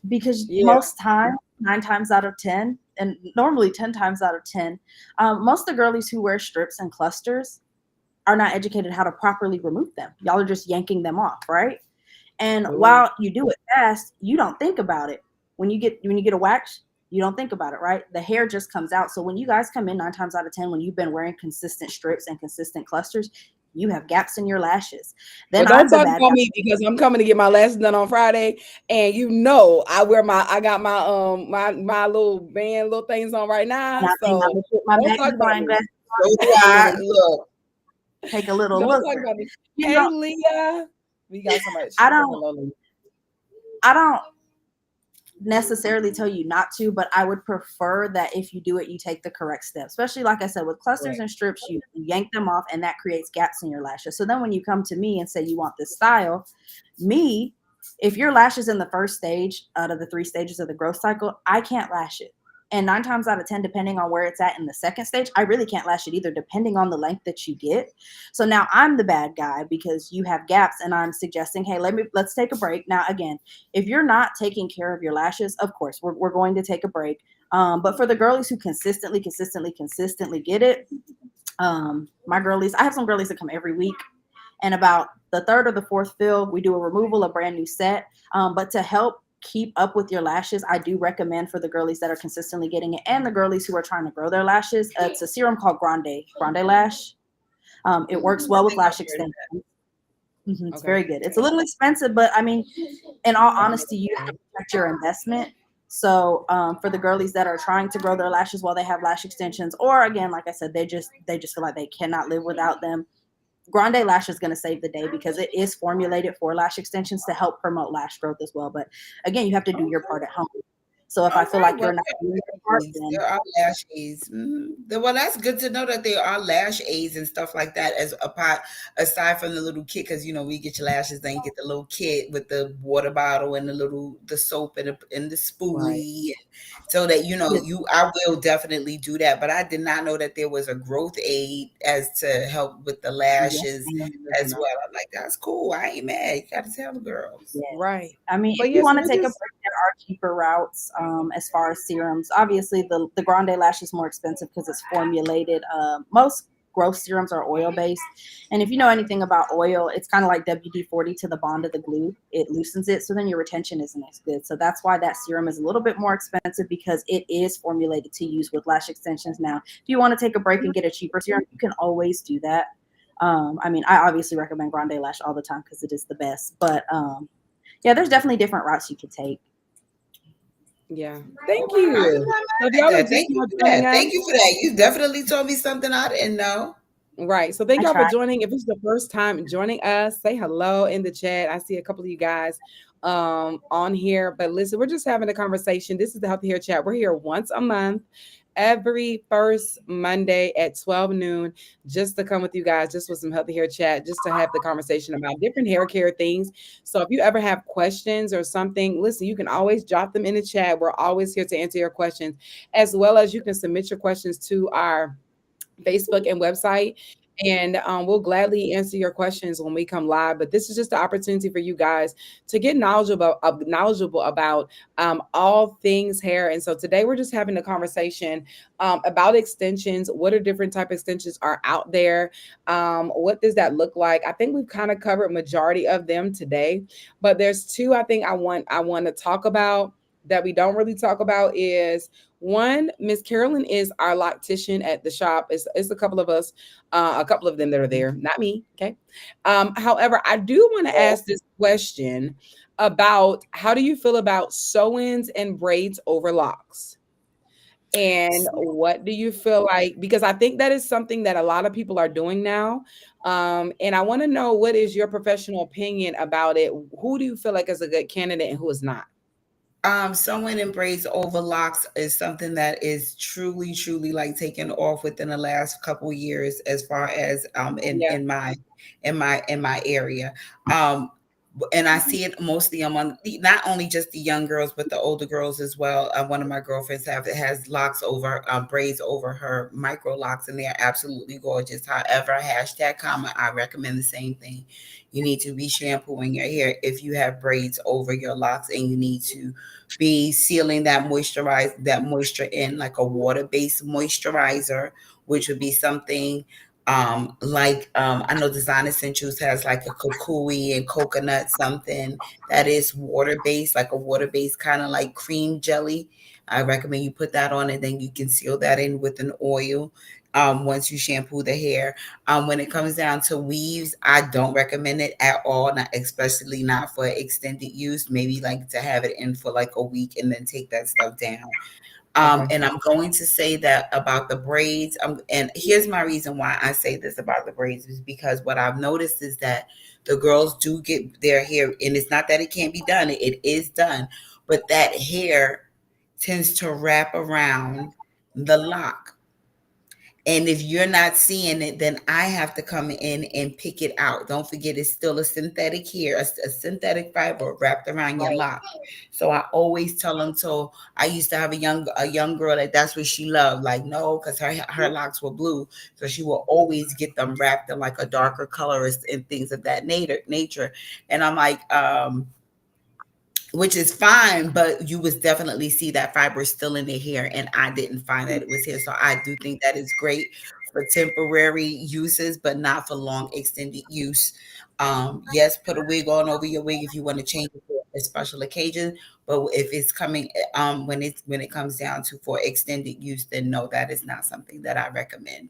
Speaker 3: Because
Speaker 1: Yeah.
Speaker 3: most time, 9 times out of 10, and normally 10 times out of 10, most of the girlies who wear strips and clusters are not educated how to properly remove them. Y'all are just yanking them off, right? And
Speaker 1: Ooh.
Speaker 3: while you do it fast, you don't think about it. when you get a wax, you don't think about it, right? The hair just comes out. So when you guys come in, 9 times out of 10, when you've been wearing consistent strips and consistent clusters, you have gaps in your lashes.
Speaker 1: Well,
Speaker 3: Then
Speaker 1: don't
Speaker 3: I'm the
Speaker 1: talk
Speaker 3: bad
Speaker 1: about
Speaker 3: guy.
Speaker 1: me because I'm coming to get my lashes done on Friday, and I got my little band, little things on right now.
Speaker 3: Now I
Speaker 1: So
Speaker 3: would put my
Speaker 1: don't talk about
Speaker 3: magnifying
Speaker 1: me.
Speaker 3: glass
Speaker 2: So
Speaker 3: on,
Speaker 2: do I. Look,
Speaker 3: take a little
Speaker 1: Don't
Speaker 3: look.
Speaker 1: talk about me.
Speaker 3: You
Speaker 1: Hey,
Speaker 3: know,
Speaker 1: Leah, we got somebody. She
Speaker 3: I
Speaker 1: said
Speaker 3: don't
Speaker 1: hello, Leah.
Speaker 3: I don't necessarily tell you not to, but I would prefer that if you do it, you take the correct step. Especially like I said, with clusters
Speaker 1: Right.
Speaker 3: and strips, you yank them off and that creates gaps in your lashes. So then when you come to me and say you want this style, me, if your lash is in the first stage out of the 3 stages of the growth cycle, I can't lash it. And 9 times out of 10, depending on where it's at in the second stage, I really can't lash it either, depending on the length that you get. So now I'm the bad guy because you have gaps, and I'm suggesting, hey, let's take a break. Now, again, if you're not taking care of your lashes, of course, we're going to take a break. But for the girlies who consistently get it, my girlies, I have some girlies that come every week, and about the third or the fourth fill, we do a removal, a brand new set. But to help keep up with your lashes, I do recommend for the girlies that are consistently getting it and the girlies who are trying to grow their lashes, it's a serum called Grande Lash. It works
Speaker 2: I
Speaker 3: well with
Speaker 2: think I've
Speaker 3: lash
Speaker 2: heard of
Speaker 3: extension.
Speaker 2: that.
Speaker 3: It's
Speaker 1: Okay.
Speaker 3: very good. It's a little expensive, but I mean, in all
Speaker 1: I'll note
Speaker 3: honesty, you
Speaker 1: it
Speaker 3: have
Speaker 1: down.
Speaker 3: to protect your investment. So for the girlies that are trying to grow their lashes while they have lash extensions, or again, like I said, they just feel like they cannot live without them. Grande Lash is going to save the day because it is formulated for lash extensions to help promote lash growth as well. But again, you have to do your part at home. So if I feel
Speaker 2: Okay,
Speaker 3: like
Speaker 2: well,
Speaker 3: you're not doing your
Speaker 2: there
Speaker 3: part,
Speaker 2: is.
Speaker 3: then
Speaker 2: There are lash aids. Well, that's good to know that there are lash aids and stuff like that as a pot aside from the little kit. Because when you get your lashes, then you get the little kit with the water bottle and the soap and the
Speaker 1: Right.
Speaker 2: spoolie, so that
Speaker 3: yes,
Speaker 2: I will definitely do that. But I did not know that there was a growth aid as to help with the
Speaker 3: yes,
Speaker 2: lashes
Speaker 3: ma'am.
Speaker 2: as well. I'm like, that's cool. I ain't mad. You got to tell the girls.
Speaker 1: Right.
Speaker 3: Yes. I mean, if
Speaker 1: But
Speaker 3: you
Speaker 1: yes,
Speaker 3: want to
Speaker 1: we're
Speaker 3: take a
Speaker 1: just
Speaker 3: break, there are cheaper routes as far as serums. Obviously, the Grande Lash is more expensive because it's formulated. Most growth serums are oil based. And if you know anything about oil, it's kind of like WD-40 to the bond of the glue. It loosens it, so then your retention isn't as good. So that's why that serum is a little bit more expensive because it is formulated to use with lash extensions. Now, if you want to take a break and get a cheaper serum, you can always do that. I mean, I obviously recommend Grande Lash all the time because it is the best. But yeah, there's definitely different routes you could take.
Speaker 1: yeah. Thank
Speaker 2: I am
Speaker 1: you.
Speaker 2: not
Speaker 1: So if
Speaker 2: mad at
Speaker 1: y'all are
Speaker 2: that.
Speaker 1: just
Speaker 2: Thank you
Speaker 1: now
Speaker 2: for
Speaker 1: joining
Speaker 2: that.
Speaker 1: us,
Speaker 2: Thank you for that. You definitely told me something I didn't know.
Speaker 1: right. So thank
Speaker 3: I
Speaker 1: y'all for
Speaker 3: try.
Speaker 1: joining. If it's the first time joining us, say hello in the chat. I see a couple of you guys on here. But listen, we're just having a conversation. This is the Healthy Hair Chat. We're here once a month, every first Monday at 12 noon, just to come with you guys, just with some Healthy Hair Chat, just to have the conversation about different hair care things. So if you ever have questions or something, listen, you can always drop them in the chat. We're always here to answer your questions, as well as you can submit your questions to our Facebook and website. And we'll gladly answer your questions when we come live. But this is just the opportunity for you guys to get knowledgeable about all things hair. And so today we're just having a conversation about extensions. What are different type of extensions are out there? What does that look like? I think we've kind of covered majority of them today, but there's two I think I want to talk about that we don't really talk about is one, Miss Carolyn is our loctician at the shop. It's a couple of us, a couple of them that are there, not me. Okay. However, I do want to ask this question about how do you feel about sew-ins and braids over locks? And what do you feel like? Because I think that is something that a lot of people are doing now. And I want to know what is your professional opinion about it? Who do you feel like is a good candidate and who is not?
Speaker 2: Someone in braids over locks is something that is truly, truly like taken off within the last couple years, as far as
Speaker 1: Yeah.
Speaker 2: in my area. Um, and I see it mostly among not only just the young girls, but the older girls as well. One of my girlfriends has locks over braids over her micro locks, and they're absolutely gorgeous. However, hashtag comment, I recommend the same thing. You need to be shampooing your hair if you have braids over your locks, and you need to be sealing that moisture in like a water-based moisturizer, which would be something I know Design Essentials has like a kukui and coconut something that is water based, like a water based kind of like cream jelly. I recommend you put that on, and then you can seal that in with an oil. Once you shampoo the hair. When it comes down to weaves, I don't recommend it at all, not especially not for extended use. Maybe like to have it in for like a week and then take that stuff down.
Speaker 1: Okay.
Speaker 2: And I'm going to say that about the braids. And here's my reason why I say this about the braids is because what I've noticed is that the girls do get their hair, and it's not that it can't be done, it is done, but that hair tends to wrap around the lock. And if you're not seeing it, then I have to come in and pick it out. Don't forget, it's still a synthetic hair, a synthetic fiber wrapped around your
Speaker 1: Right.
Speaker 2: lock. So I always tell them. So I used to have a young girl that's what she loved. Like no, because her locks were blue, so she will always get them wrapped in like a darker color and things of that nature. And I'm like, which is fine, but you would definitely see that fiber still in the hair, and I didn't find that it was here. So I do think that is great for temporary uses, but not for long extended use. Yes, put a wig on over your wig if you want to change it for a special occasion, but if it's coming, when it comes down to for extended use, then no, that is not something that I recommend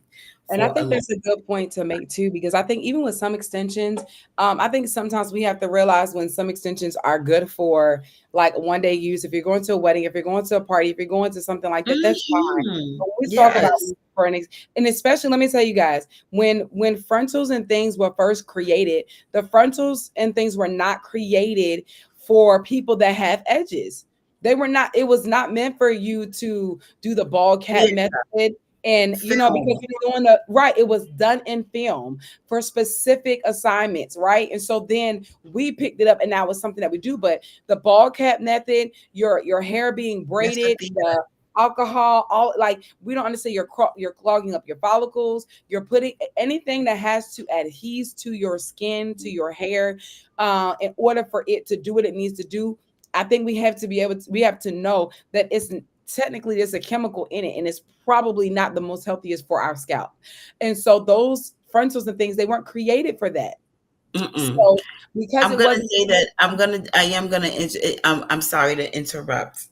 Speaker 1: And I
Speaker 2: for a
Speaker 1: think
Speaker 2: long.
Speaker 1: that's a good point to make too, because I think even with some extensions, I think sometimes we have to realize when some extensions are good for like one day use. If you're going to a wedding, if you're going to a party, if you're going to something like that, that's fine.
Speaker 2: Mhm.
Speaker 1: But when we talk about
Speaker 2: Yes.
Speaker 1: for and especially, let me tell you guys, when frontals and things were first created, the frontals and things were not created for people that have edges. They were not. It was not meant for you to do the ball cap
Speaker 2: Yeah.
Speaker 1: method. And because
Speaker 2: Film.
Speaker 1: you're doing the right, it was done in film for specific assignments, right? And so then we picked it up, and now it's something that we do. But the ball cap method, your hair being
Speaker 2: That's the
Speaker 1: braided,
Speaker 2: thing.
Speaker 1: the alcohol, all like we don't understand. You're clogging up your follicles. You're putting anything that has to adhere to your skin, to your hair, in order for it to do what it needs to do. I think we have to be able to. We have to know that it's technically there's a chemical in it, and it's probably not the most healthiest for our scalp. And so those frontals and things, they weren't created for that.
Speaker 2: Mm-mm.
Speaker 1: So because
Speaker 2: I'm
Speaker 1: it
Speaker 2: gonna
Speaker 1: wasn't,
Speaker 2: say that I am gonna. I'm sorry to interrupt.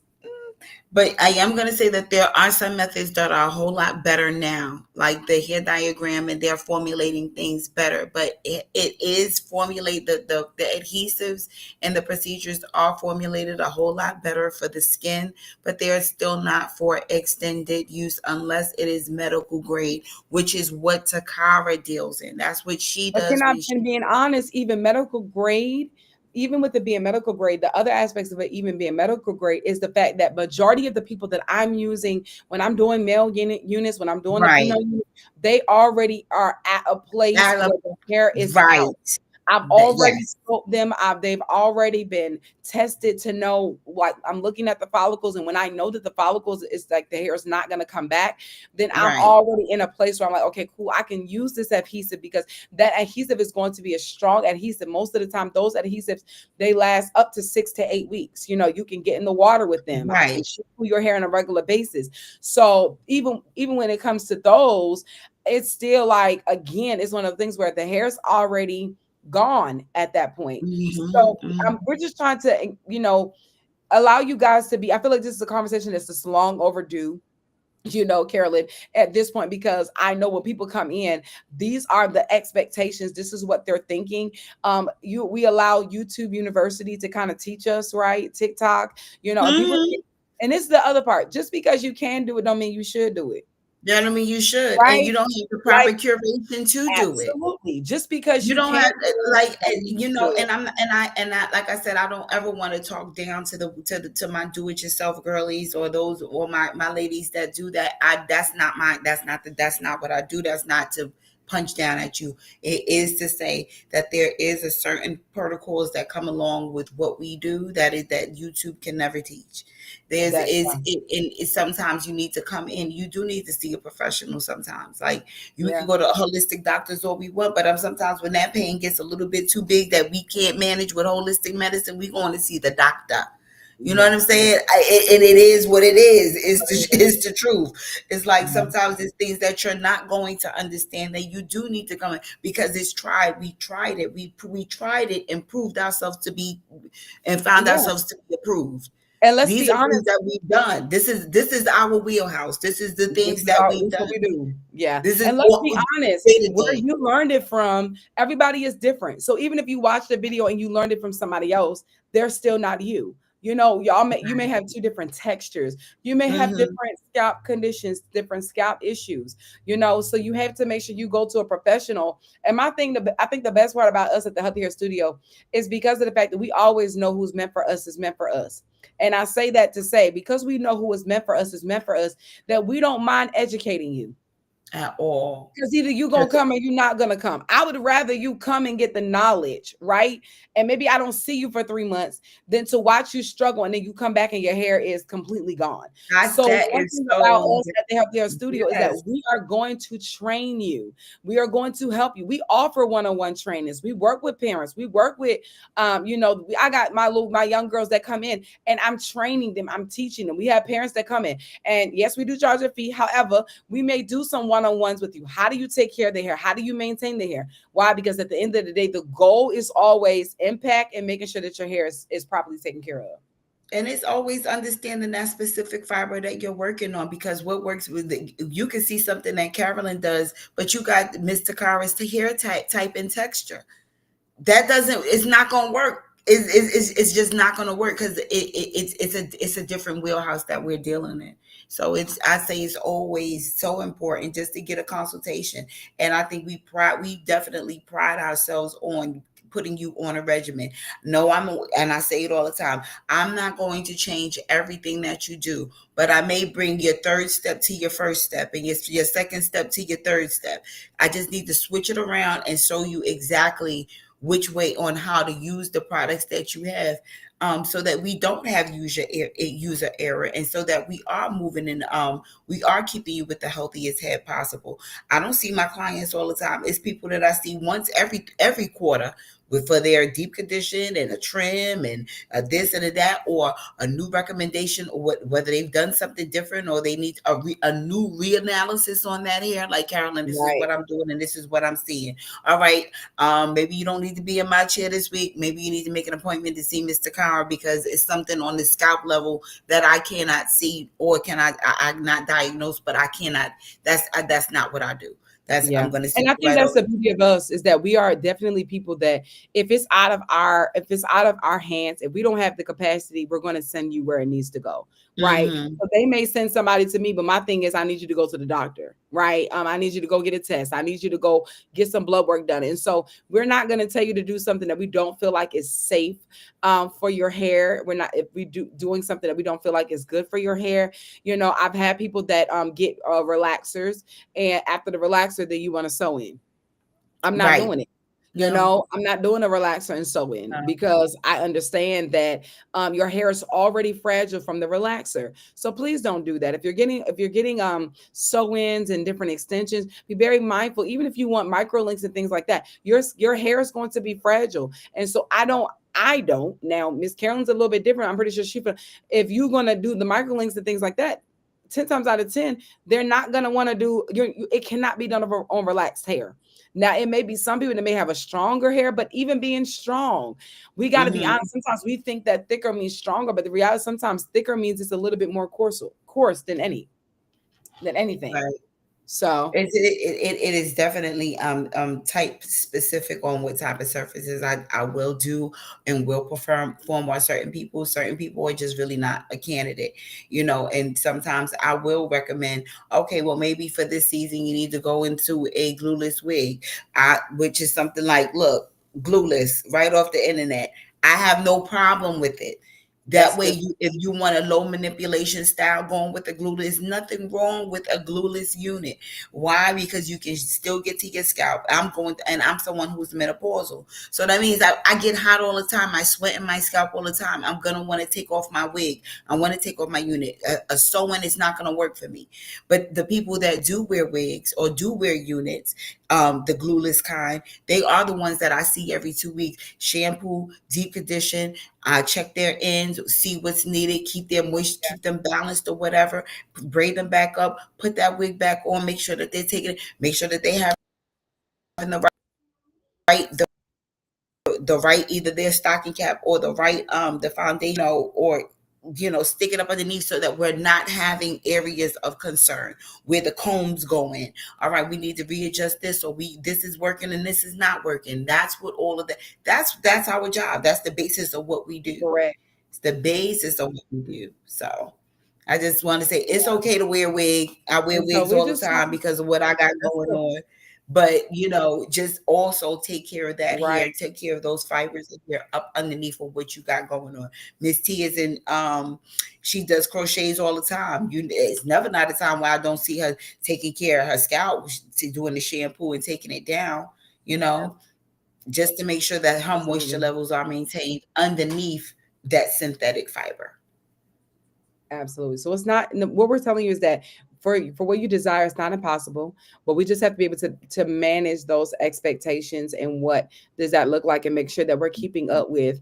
Speaker 2: But I am going to say that there are some methods that are a whole lot better now, like the hair diagram, and they're formulating things better. But it is formulate the adhesives and the procedures are formulated a whole lot better for the skin, but they're still not for extended use unless it is medical grade, which is what Takara deals in. That's what she
Speaker 1: but can
Speaker 2: does
Speaker 1: I,
Speaker 2: when she.
Speaker 1: and being honest, even medical grade, even with it being medical grade, the other aspects of it even being medical grade is the fact that majority of the people that I'm using when I'm doing male units, when I'm doing the
Speaker 2: Right.
Speaker 1: female unit, they already are at a place
Speaker 2: I love-
Speaker 1: where the hair is out.
Speaker 2: Right.
Speaker 1: I've
Speaker 2: That,
Speaker 1: already
Speaker 2: yes.
Speaker 1: scoped them. They've already been tested to know what I'm looking at the follicles. And when I know that the follicles is like the hair is not going to come back, then I'm
Speaker 2: Right.
Speaker 1: already in a place where I'm like, okay, cool. I can use this adhesive because that adhesive is going to be a strong adhesive. Most of the time, those adhesives, they last up to 6 to 8 weeks. You can get in the water with them. I can
Speaker 2: Right.
Speaker 1: shampoo your hair on a regular basis. So even when it comes to those, it's still like, again, it's one of the things where the hair's already gone at that point.
Speaker 2: Mhm,
Speaker 1: So
Speaker 2: mhm.
Speaker 1: we're just trying to, allow you guys to be. I feel like this is a conversation that's just long overdue. Carolyn, at this point, because I know when people come in, these are the expectations. This is what they're thinking. We allow YouTube University to kind of teach us, right? TikTok, and people,
Speaker 2: Mhm.
Speaker 1: and this is the other part. Just because you can do it, don't mean you should do it,
Speaker 2: That don't mean you should, and
Speaker 1: right?
Speaker 2: you don't have the proper
Speaker 1: Like,
Speaker 2: curation to do it.
Speaker 1: absolutely. Just because
Speaker 2: You
Speaker 1: you
Speaker 2: don't
Speaker 1: can
Speaker 2: have
Speaker 1: do it,
Speaker 2: like
Speaker 1: don't mean you should.
Speaker 2: and I like I said, I don't ever want to talk down to my do it yourself girlies or those or my ladies that do that. That's not what I do. That's not to punch down at you. It is to say that there is a certain protocols that come along with what we do that YouTube can never teach. There's
Speaker 1: That's
Speaker 2: is it, and it, sometimes you need to come in. You do need to see a professional sometimes. Like we
Speaker 1: yeah.
Speaker 2: could go to holistic doctors all we want, but sometimes when that pain gets a little bit too big that we can't manage with holistic medicine, we going to see the doctor. You know what I'm
Speaker 1: Yeah.
Speaker 2: saying? And it is what it is. It's the truth. It's like sometimes it's things that you're not going to understand that you do need to come in because it's tried. We tried it. We tried it and proved ourselves to be and found
Speaker 1: Yeah.
Speaker 2: ourselves to be approved.
Speaker 1: And let's
Speaker 2: These
Speaker 1: be
Speaker 2: are things
Speaker 1: honest.
Speaker 2: that we've done. This is our wheelhouse. This is the
Speaker 1: This
Speaker 2: things
Speaker 1: is
Speaker 2: that
Speaker 1: our
Speaker 2: we've
Speaker 1: this what we
Speaker 2: done.
Speaker 1: do. Yeah.
Speaker 2: This is
Speaker 1: And let's
Speaker 2: what
Speaker 1: be
Speaker 2: we
Speaker 1: honest,
Speaker 2: day to
Speaker 1: where
Speaker 2: day.
Speaker 1: you learned it from, everybody is different. So even if you watched the video and you learned it from somebody else, they're still not you. You may
Speaker 2: Right.
Speaker 1: have two different textures. You may have
Speaker 2: Mm-hmm.
Speaker 1: different scalp conditions, different scalp issues, so you have to make sure you go to a professional. And I think the best part about us at the Healthy Hair Studio is because of the fact that we always know who's meant for us is meant for us. And I say that to say, because we know who is meant for us is meant for us, that we don't mind educating you.
Speaker 2: At all.
Speaker 1: Because either you gonna
Speaker 2: 'Cause
Speaker 1: come or you're not gonna come. I would rather you come and get the knowledge, right? And maybe I don't see you for 3 months than to watch you struggle and then you come back and your hair is completely gone. So
Speaker 2: that
Speaker 1: one
Speaker 2: is
Speaker 1: thing about
Speaker 2: so
Speaker 1: us at the Healthy Hair Studio is that
Speaker 2: yes.
Speaker 1: we are going to train you. We are going to help you. We offer one-on-one trainings. We work with parents. We work with I got my young girls that come in and I'm training them. I'm teaching them. We have parents that come in. And yes, we do charge a fee. However, we may do some one-on-ones with you. How do you take care of the hair? How do you maintain the hair? Why? Because at the end of the day, the goal is always impact and making sure that your hair is properly taken care of.
Speaker 2: And it's always understanding that specific fiber that you're working on because what works with you can see something that Carolyn does, but you got Miss Takara's to hair type and texture. That doesn't it's not gonna work. It's just not gonna work because it's a different wheelhouse that we're dealing in. So it's I say it's always so important just to get a consultation. And I think we definitely pride ourselves on putting you on a regimen. No, and I say it all the time. I'm not going to change everything that you do, but I may bring your third step to your first step and your second step to your third step. I just need to switch it around and show you exactly which way on how to use the products that you have, so that we don't have user error, and so that we are moving in, we are keeping you with the healthiest head possible. I don't see my clients all the time. It's people that I see once every quarter for their deep condition and a trim and a this and a that, or a new recommendation, or whether they've done something different or they need a new reanalysis on that hair. Like, Carolyn, this is
Speaker 1: Right.
Speaker 2: what I'm doing and this is what I'm seeing. All right, maybe you don't need to be in my chair this week. Maybe you need to make an appointment to see Mr. Carr because it's something on the scalp level that I cannot see or I not diagnose, but I cannot. That's not what I do. That's
Speaker 1: Yeah.
Speaker 2: I'm going to see
Speaker 1: And I
Speaker 2: you
Speaker 1: think
Speaker 2: right
Speaker 1: that's
Speaker 2: over.
Speaker 1: the beauty of us is that we are definitely people that if it's out of our hands, if we don't have the capacity, we're going to send you where it needs to go. Right.
Speaker 2: Mm-hmm.
Speaker 1: So they may send somebody to me, but my thing is I need you to go to the doctor. Right. I need you to go get a test. I need you to go get some blood work done. And so we're not going to tell you to do something that we don't feel like is safe for your hair. We're not, if we doing something that we don't feel like is good for your hair. I've had people that get relaxers, and after the relaxer, then you want to sew in. I'm not
Speaker 2: Right.
Speaker 1: doing it.
Speaker 2: No.
Speaker 1: I'm not doing a relaxer and sew in
Speaker 2: No.
Speaker 1: because I understand that your hair is already fragile from the relaxer. So please don't do that. If you're getting sew ins and different extensions, be very mindful. Even if you want micro links and things like that, your hair is going to be fragile. And so I don't. Now, Miss Carolyn's a little bit different. I'm pretty sure if you're gonna do the micro links and things like that, 10 times out of 10, they're not going to want to it cannot be done on relaxed hair. Now, it may be some people that may have a stronger hair, but even being strong, we got to be
Speaker 2: Mm-hmm.
Speaker 1: honest. Sometimes we think that thicker means stronger, but the reality sometimes thicker means it's a little bit more coarse than anything.
Speaker 2: Right.
Speaker 1: So,
Speaker 2: It is definitely type specific on what type of surfaces I will do and will perform on certain people. Certain people are just really not a candidate, and sometimes I will recommend, okay, well, maybe for this season you need to go into a glueless wig, which is something like, look, glueless right off the internet. I have no problem with it.
Speaker 1: that's
Speaker 2: That way,
Speaker 1: good.
Speaker 2: if you want a low manipulation style going with a glueless, there's nothing wrong with a glueless unit. Why? Because you can still get to your scalp. And I'm someone who's menopausal. So that means I get hot all the time. I sweat in my scalp all the time. I'm going to want to take off my wig. I want to take off my unit. A sewing is not going to work for me. But the people that do wear wigs or do wear units, the glueless kind. They are the ones that I see every 2 weeks. Shampoo, deep condition. I check their ends, see what's needed, keep their moist, keep them balanced or whatever. Braid them back up, put that wig back on, make sure that they're taking it, make sure that they have the right the right either their stocking cap or the right the foundation, or stick it up underneath so that we're not having areas of concern where the combs go in. All right, we need to readjust this, or this is working and this is not working. That's what all of that. That's our job. That's the basis of what we do.
Speaker 1: Correct.
Speaker 2: It's the basis of what we do. So I just want to say it's okay to wear a wig. I wear
Speaker 1: And so
Speaker 2: wigs
Speaker 1: we
Speaker 2: all the
Speaker 1: just
Speaker 2: time because of what I got
Speaker 1: that's
Speaker 2: going
Speaker 1: good.
Speaker 2: on. But just also take care of that hair,
Speaker 1: Right.
Speaker 2: take care of those fibers that are up underneath of what you got going on. Miss T is in she does crochets all the time. It's never not a time where I don't see her taking care of her scalp, doing the shampoo and taking it down, just to make sure that her moisture
Speaker 1: Absolutely.
Speaker 2: levels are maintained underneath that synthetic fiber.
Speaker 1: Absolutely. So it's not what we're telling you is that for what you desire, it's not impossible, but we just have to be able to manage those expectations and what does that look like and make sure that we're keeping up with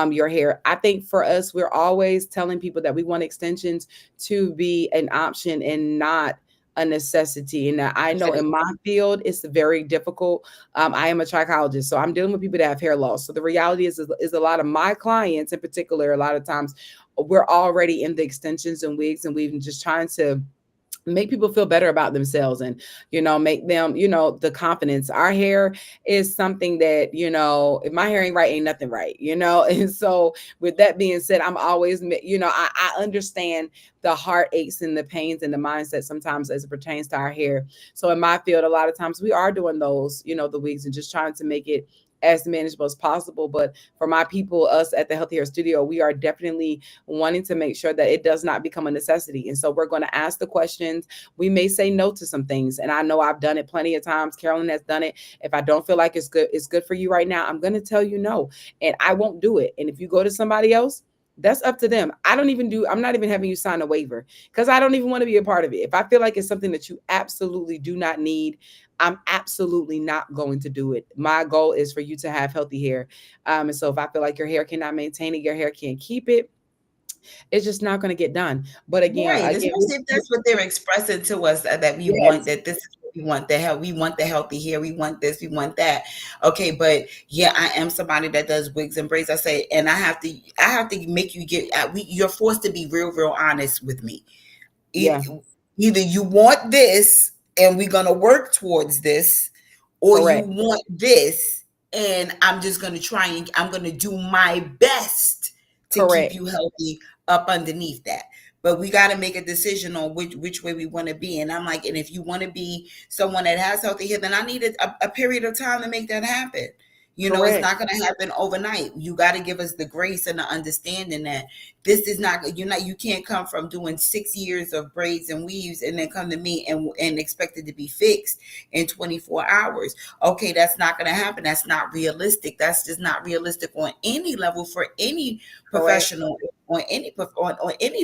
Speaker 1: your hair. I think for us, we're always telling people that we want extensions to be an option and not a necessity. And I know in my field, it's very difficult. I am a trichologist, so I'm dealing with people that have hair loss. So the reality is a lot of my clients in particular, a lot of times we're already in the extensions and wigs and we've been just trying to make people feel better about themselves and make them the confidence. Our hair is something that if my hair ain't right, ain't nothing right. And so with that being said, I'm always I understand the heartaches and the pains and the mindset sometimes as it pertains to our hair. So in my field, a lot of times we are doing those the wigs and just trying to make it as manageable as possible. But for my people, us at the Healthy Hair Studio, we are definitely wanting to make sure that it does not become a necessity. And so we're going to ask the questions. We may say no to some things. And I know I've done it plenty of times. Carolyn has done it. If I don't feel like it's good for you right now, I'm going to tell you no. And I won't do it. And if you go to somebody else, that's up to them. I'm not even having you sign a waiver because I don't even want to be a part of it. If I feel like it's something that you absolutely do not need, I'm absolutely not going to do it. My goal is for you to have healthy hair. And so if I feel like your hair cannot maintain it, your hair can't keep it, it's just not going to get done. But
Speaker 2: Right,
Speaker 1: again,
Speaker 2: especially if that's what they're expressing to us, that we want,
Speaker 1: yes,
Speaker 2: that this is what we want, the hell we want, the healthy hair, we want this, we want that. Okay, but yeah, I am somebody that does wigs and braids. I say, and I have to make you you're forced to be real honest with me.
Speaker 1: yeah,
Speaker 2: Either you want this and we're going to work towards this, or you
Speaker 1: correct,
Speaker 2: want this and I'm going to do my best to keep
Speaker 1: correct,
Speaker 2: you healthy up underneath that. But we got to make a decision on which way we want to be. And I'm like, and if you want to be someone that has healthy hair, then I need a period of time to make that happen. It's
Speaker 1: correct,
Speaker 2: not going to happen overnight. You got to give us the grace and the understanding that this is not, you can't come from doing 6 years of braids and weaves and then come to me and expect it to be fixed in 24 hours. Okay, that's not going to happen. That's not realistic. That's just not realistic on any level for any
Speaker 1: correct.
Speaker 2: professional on any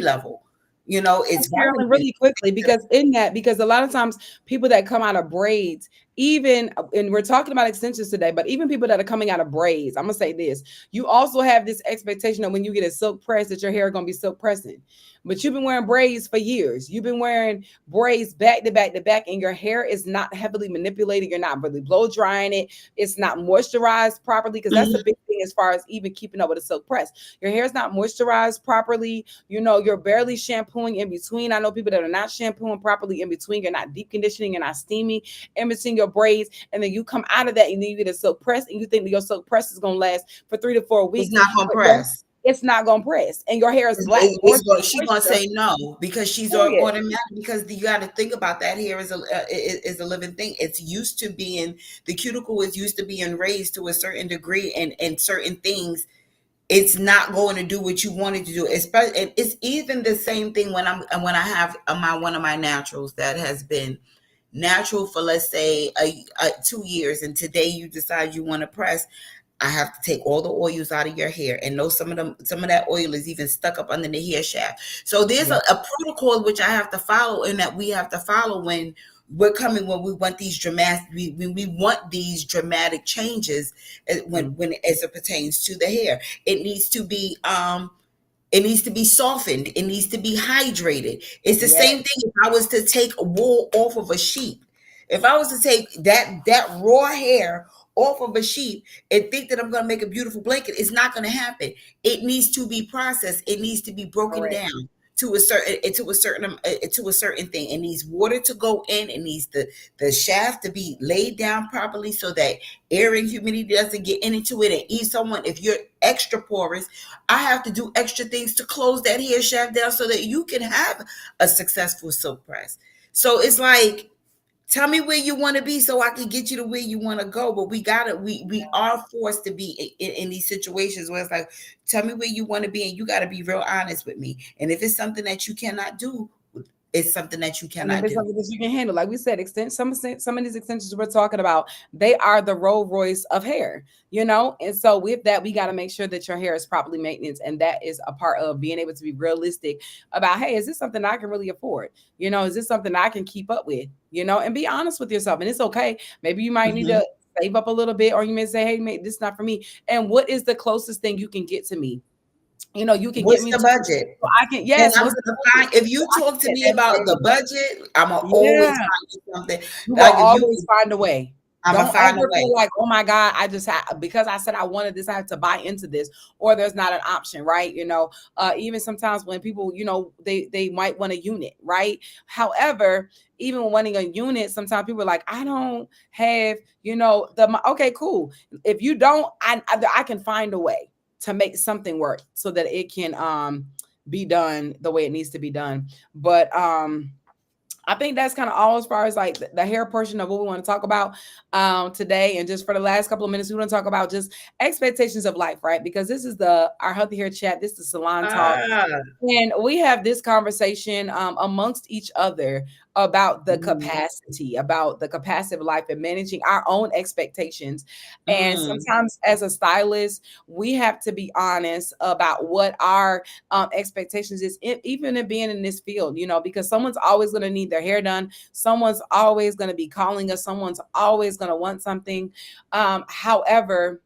Speaker 2: level. It's
Speaker 1: Carolyn,
Speaker 2: voluntary.
Speaker 1: really quickly, because a lot of times people that come out of braids, even and we're talking about extensions today, but even people that are coming out of braids, I'm gonna say this: you also have this expectation that when you get a silk press, that your hair is gonna be silk pressing. But you've been wearing braids for years. You've been wearing braids back to back to back, and your hair is not heavily manipulated. You're not really blow drying it. It's not moisturized properly because that's a
Speaker 2: Mhm.
Speaker 1: big thing as far as even keeping up with a silk press. Your hair is not moisturized properly. You're barely shampooing in between. I know people that are not shampooing properly in between. You're not deep conditioning, you're not steaming in between your braids. And then you come out of that and then you get a silk press and you think that your silk press is going to last for 3 to 4
Speaker 2: It's
Speaker 1: weeks,
Speaker 2: not gonna
Speaker 1: but
Speaker 2: press.
Speaker 1: it's not going to press. And your hair is black or
Speaker 2: She gonna
Speaker 1: moisture,
Speaker 2: say no because she's
Speaker 1: period.
Speaker 2: automatic, because you got to think about that hair is a living thing. It's used to being, the cuticle is used to being raised to a certain degree, and certain things it's not going to do what you wanted to do. Especially, and it's even the same thing when I have one of my naturals that has been natural for, let's say, 2 years, and today you decide you want to press. I have to take all the oils out of your hair, and know some of that oil is even stuck up under the hair shaft. So there's
Speaker 1: Yeah.
Speaker 2: a protocol which I have to follow, and that we have to follow when we're coming when we want these dramatic, we want these dramatic changes, when as it pertains to the hair. It needs to be it needs to be softened. It needs to be hydrated. It's the
Speaker 1: Yeah,
Speaker 2: same thing if I was to take wool off of a sheep. If I was to take that raw hair off of a sheep and think that I'm going to make a beautiful blanket, it's not going to happen. It needs to be processed. It needs to be broken
Speaker 1: correct.
Speaker 2: down to a certain thing. It needs water to go in. It needs the shaft to be laid down properly so that air and humidity doesn't get into it and eat someone. If you're extra porous, I have to do extra things to close that hair shaft down so that you can have a successful silk press. So it's like, tell me where you want to be so I can get you to where you want to go. But we are forced to be in these situations where it's like, tell me where you want to be, and you got to be real honest with me. And if it's something that you cannot do, it's something that you
Speaker 1: And if
Speaker 2: cannot
Speaker 1: it's
Speaker 2: do.
Speaker 1: something that you can handle, like we said, some of these extensions we're talking about, they are the Rolls Royce of hair, you know. And so with that, we got to make sure that your hair is properly maintained, and that is a part of being able to be realistic about, hey, is this something I can really afford? You know, is this something I can keep up with? You know, and be honest with yourself. And it's okay. Maybe you might need
Speaker 2: Mhm.
Speaker 1: to save up a little bit, or you may say, hey, mate, this is not for me. And what is the closest thing you can get to me? You know, you can get
Speaker 2: What's
Speaker 1: me
Speaker 2: the
Speaker 1: to,
Speaker 2: budget?
Speaker 1: so I can,
Speaker 2: And
Speaker 1: yes,
Speaker 2: I'm
Speaker 1: what's the
Speaker 2: gonna
Speaker 1: budget?
Speaker 2: find, if
Speaker 1: So
Speaker 2: you
Speaker 1: I
Speaker 2: talk
Speaker 1: can
Speaker 2: to
Speaker 1: get
Speaker 2: me
Speaker 1: that
Speaker 2: about the
Speaker 1: saved.
Speaker 2: budget, I'm gonna always
Speaker 1: Yeah.
Speaker 2: find you something.
Speaker 1: You will
Speaker 2: Like if you,
Speaker 1: always find a way.
Speaker 2: I'm gonna
Speaker 1: Don't
Speaker 2: find a
Speaker 1: ever
Speaker 2: way.
Speaker 1: feel like, oh my God, I just had, because I said I wanted this, I have to buy into this, or there's not an option, right? You know, even sometimes when people, you know, they might want a unit, right? However, even when wanting a unit, sometimes people are like, I don't have, you know, okay, cool. If you don't, I can find a way to make something work so that it can be done the way it needs to be done. But I think that's kind of all as far as like the hair portion of what we want to talk about today. And just for the last couple of minutes, we want to talk about just expectations of life, right? Because this is the our healthy hair chat. This is salon talk.
Speaker 2: Ah,
Speaker 1: And we have this conversation amongst each other
Speaker 2: mm,
Speaker 1: about the capacity of life and managing our own expectations. And
Speaker 2: mm,
Speaker 1: sometimes, as a stylist, we have to be honest about what our expectations is, even in being in this field, you know, because someone's always going to need their hair done. Someone's always going to be calling us. Someone's always going to want something. However,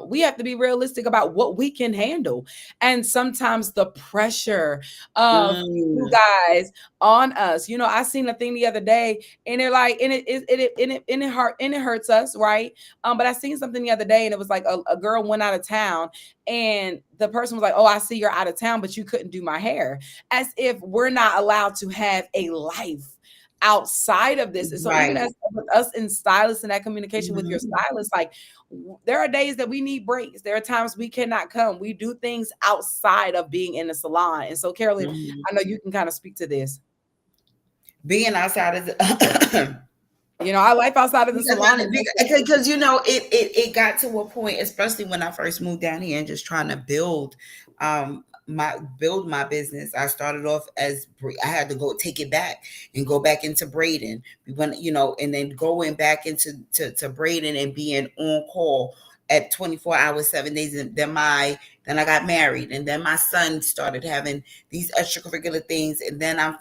Speaker 1: we have to be realistic about what we can handle. And sometimes the pressure of you
Speaker 2: mm.
Speaker 1: guys on us. You know, I seen a thing the other day, and they're like, and it hurts us, right? But I seen something the other day, and it was like a girl went out of town, and the person was like, "Oh, I see you're out of town, but you couldn't do my hair," as if we're not allowed to have a life outside of this. And so even
Speaker 2: Right.
Speaker 1: as with us in stylists and that communication with your
Speaker 2: Mhm,
Speaker 1: stylist, like there are days that we need breaks. There are times we cannot come. We do things outside of being in the salon. And so, Carolyn,
Speaker 2: mhm.
Speaker 1: I know you can kind of speak to this.
Speaker 2: Being outside of the
Speaker 1: You know, our life outside of the
Speaker 2: because
Speaker 1: salon is
Speaker 2: you know it got to a point, especially when I first moved down here and just trying to build my business. I started off as I had to go take it back and go back into braiding. We went, you know, and then going back into to braiding and being on call at 24 hours, 7 days. And then I got married, and then my son started having these extracurricular things, and then I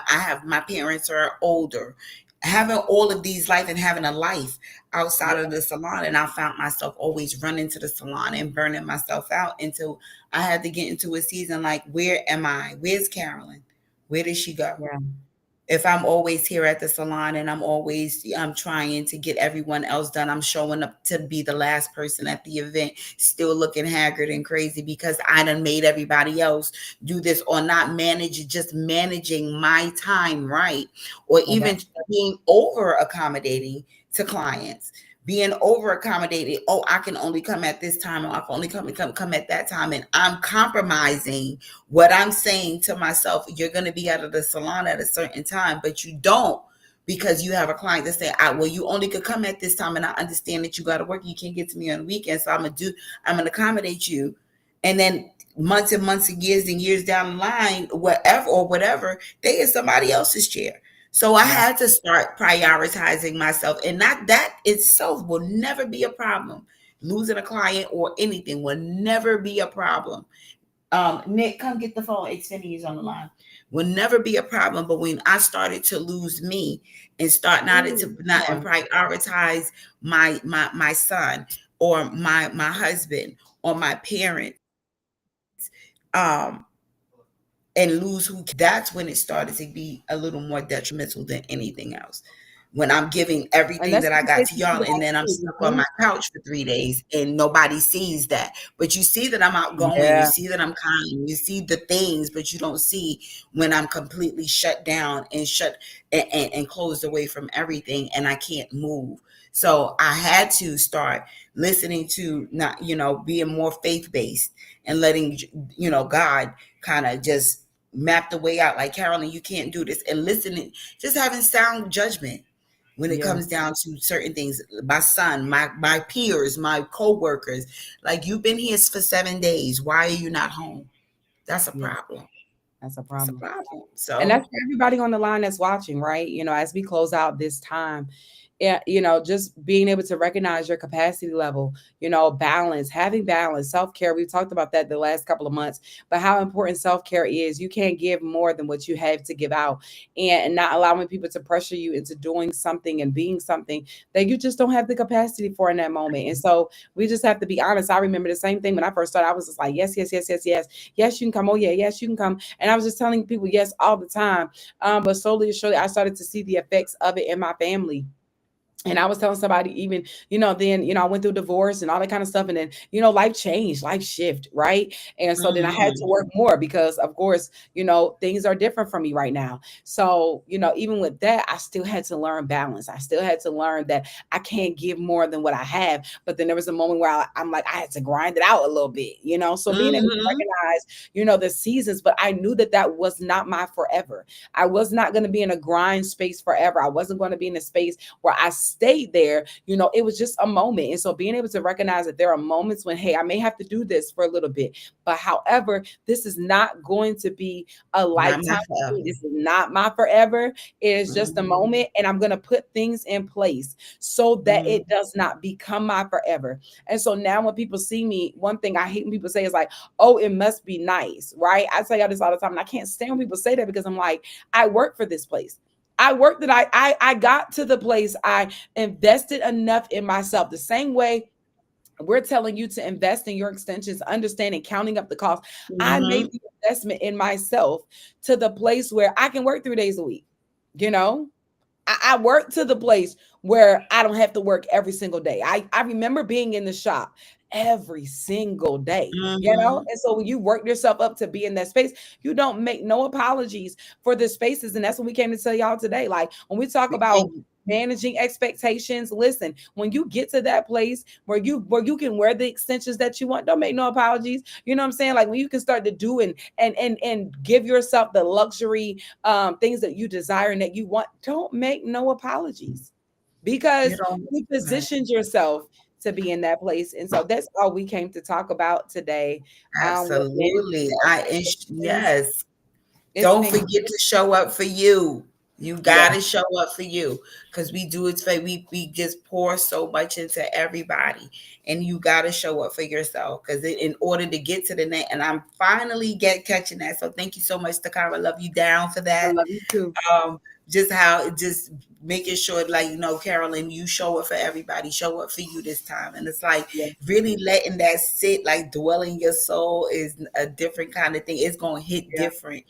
Speaker 2: have my parents are older, having all of these life and having a life outside
Speaker 1: yeah,
Speaker 2: of the salon. And I found myself always running to the salon and burning myself out until I had to get into a season like, where am I? Where's Carolyn? Where did she go?
Speaker 1: yeah,
Speaker 2: If I'm always here at the salon and I'm trying to get everyone else done, I'm showing up to be the last person at the event, still looking haggard and crazy because I done made everybody else do this, or not just managing my time right, or
Speaker 1: yeah,
Speaker 2: even being over accommodating to clients. Being over accommodated. Oh, I can only come at this time, or I can only come at that time, and I'm compromising what I'm saying to myself. You're going to be out of the salon at a certain time, but you don't, because you have a client that say, well, you only could come at this time, and I understand that you got to work. You can't get to me on the weekend, so I'm gonna accommodate you. And then months and months and years down the line, whatever, they in somebody else's chair. So I
Speaker 1: yeah.
Speaker 2: had to start prioritizing myself, and not that itself will never be a problem. Losing a client or anything will never be a problem. Nick, come get the phone. Xfinity is on the line. Will never be a problem. But when I started to lose me and start not to not and
Speaker 1: Yeah.
Speaker 2: prioritize my son or my husband or my parents, um, and lose who that's when it started to be a little more detrimental than anything else. When I'm giving
Speaker 1: And
Speaker 2: everything
Speaker 1: that's
Speaker 2: that
Speaker 1: what
Speaker 2: I
Speaker 1: you
Speaker 2: got
Speaker 1: say
Speaker 2: to
Speaker 1: to
Speaker 2: y'all, and
Speaker 1: somebody
Speaker 2: then I'm
Speaker 1: too.
Speaker 2: stuck on
Speaker 1: Mhm.
Speaker 2: my couch for 3 days and nobody sees that. But you see that I'm outgoing, you
Speaker 1: Yeah.
Speaker 2: see that I'm kind, you see the things, but you don't see when I'm completely shut down and and closed away from everything and I can't move. So I had to start listening to, not, being more faith based and letting, God kind of just map the way out. Like, Carolyn, you can't do this, and listening, just having sound judgment when it
Speaker 1: Yeah.
Speaker 2: comes down to certain things. My son, my peers, my co-workers, like, you've been here for 7 days. Why are you not home? That's a
Speaker 1: Yeah.
Speaker 2: problem.
Speaker 1: That's a
Speaker 2: It's a
Speaker 1: problem.
Speaker 2: problem.
Speaker 1: And
Speaker 2: So
Speaker 1: that's for everybody on the line that's watching, right? As we close out this time, yeah, just being able to recognize your capacity level, balance, having balance, self-care. We've talked about that the last couple of months, but how important self-care is. You can't give more than what you have to give out, and not allowing people to pressure you into doing something and being something that you just don't have the capacity for in that moment. And so we just have to be honest. I remember the same thing when I first started. I was just like, yes, yes, yes, yes, yes. Yes, you can come. Oh yeah, yes, you can come. And I was just telling people yes all the time. But slowly and surely, I started to see the effects of it in my family. And I was telling somebody, even, then, I went through divorce and all that kind of stuff. And then, life changed, life shift, right? And so then I had to
Speaker 2: mhm.
Speaker 1: work more because, of course, things are different for me right now. So, even with that, I still had to learn balance. I still had to learn that I can't give more than what I have. But then there was a moment where I'm like, I had to grind it out a little bit. So being able to
Speaker 2: Mhm.
Speaker 1: recognize, the seasons, but I knew that that was not my forever. I was not going to be in a grind space forever. I wasn't going to be in a space where I stayed there. It was just a moment. And so being able to recognize that there are moments when, hey, I may have to do this for a little bit, but however, this is not going to be a
Speaker 2: Not
Speaker 1: lifetime
Speaker 2: my
Speaker 1: thing.
Speaker 2: forever.
Speaker 1: This is not my forever. It is just a
Speaker 2: Mhm.
Speaker 1: moment, and I'm going to put things in place so that
Speaker 2: Mhm.
Speaker 1: it does not become my forever. And so now when people see me, one thing I hate when people say is like, oh, it must be nice, right? I tell y'all this all the time, and I can't stand when people say that because I'm like, I work for this place. I worked that I got to the place. I invested enough in myself. The same way we're telling you to invest in your extensions, understanding, counting up the cost. I made
Speaker 2: Mhm.
Speaker 1: the investment in myself to the place where I can work 3 days a week. You know, I work to the place where I don't have to work every single day. I remember being in the shop every single day.
Speaker 2: Mhm.
Speaker 1: And so when you work yourself up to be in that space, you don't make no apologies for the spaces. And that's what we came to tell y'all today. Like when we talk about
Speaker 2: And
Speaker 1: managing expectations, listen, when you get to that place where you can wear the extensions that you want, don't make no apologies. You know what I'm saying? Like when you can start to do and give yourself the luxury things that you desire and that you want, don't make no apologies
Speaker 2: you
Speaker 1: because
Speaker 2: don't.
Speaker 1: you
Speaker 2: Right.
Speaker 1: positioned yourself to be in that place. And so that's all we came to talk about today with managing
Speaker 2: Absolutely.
Speaker 1: your expectations.
Speaker 2: Yes.
Speaker 1: It's
Speaker 2: Don't
Speaker 1: been
Speaker 2: forget to show up for you. You
Speaker 1: yeah,
Speaker 2: gotta show up for you, because we do it for we just pour so much into everybody, and you gotta show up for yourself. Because in order to get to the next, and I'm finally get catching that. So thank you so much, Takara. Love you down for
Speaker 1: I
Speaker 2: that.
Speaker 1: love you too.
Speaker 2: um just how just making sure, like, Carolyn, you show up for everybody, show up for you this time. And it's like
Speaker 1: Yeah,
Speaker 2: really letting that sit, like dwell in your soul, is a different kind of thing. It's going to hit
Speaker 1: yeah.
Speaker 2: different.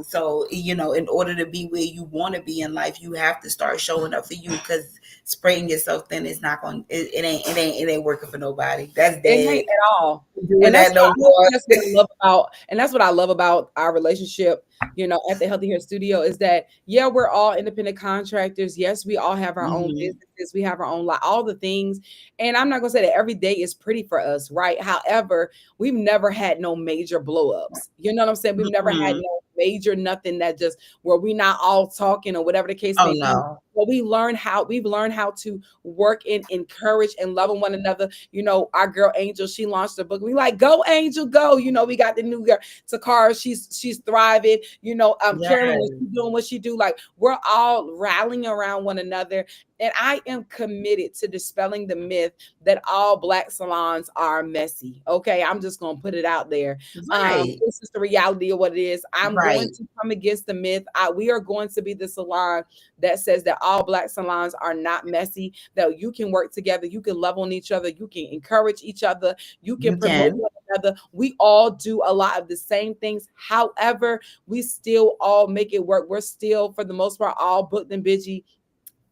Speaker 2: So in order to be where you want to be in life, you have to start showing up for you, because spraying yourself thin is not going it ain't working for nobody. That's
Speaker 1: It ain't
Speaker 2: dead.
Speaker 1: at all.
Speaker 2: Doing
Speaker 1: And
Speaker 2: that no more.
Speaker 1: that's what I love about our relationship, at the Healthy Hair Studio is that, yeah, we're all independent contractors. Yes, we all have our own
Speaker 2: Mhm.
Speaker 1: businesses. We have our own, like all the things. And I'm not going to say that every day is pretty for us, right? However, we've never had no major blow ups. You know what I'm saying? We've never had
Speaker 2: Mhm.
Speaker 1: no major nothing that just where we not all talking or whatever the case
Speaker 2: Oh
Speaker 1: may be.
Speaker 2: no.
Speaker 1: but we've learned how to work and encourage and love on one another. Our girl Angel, she launched a book. We like, go Angel, go. We got the new girl Takara. She's thriving. Carolyn, when
Speaker 2: Yes.
Speaker 1: she's doing what she do, like we're all rallying around one another. And I am committed to dispelling the myth that all Black salons are messy. Okay, I'm just gonna put it out there.
Speaker 2: Right.
Speaker 1: This is the reality of what it is. I'm going
Speaker 2: Right.
Speaker 1: to come against the myth. We are going to be the salon that says that all Black salons are not messy, that you can work together, you can love on each other, you can encourage each other, you can
Speaker 2: You
Speaker 1: promote
Speaker 2: can.
Speaker 1: one another. We all do a lot of the same things. However, we still all make it work. We're still, for the most part, all booked and busy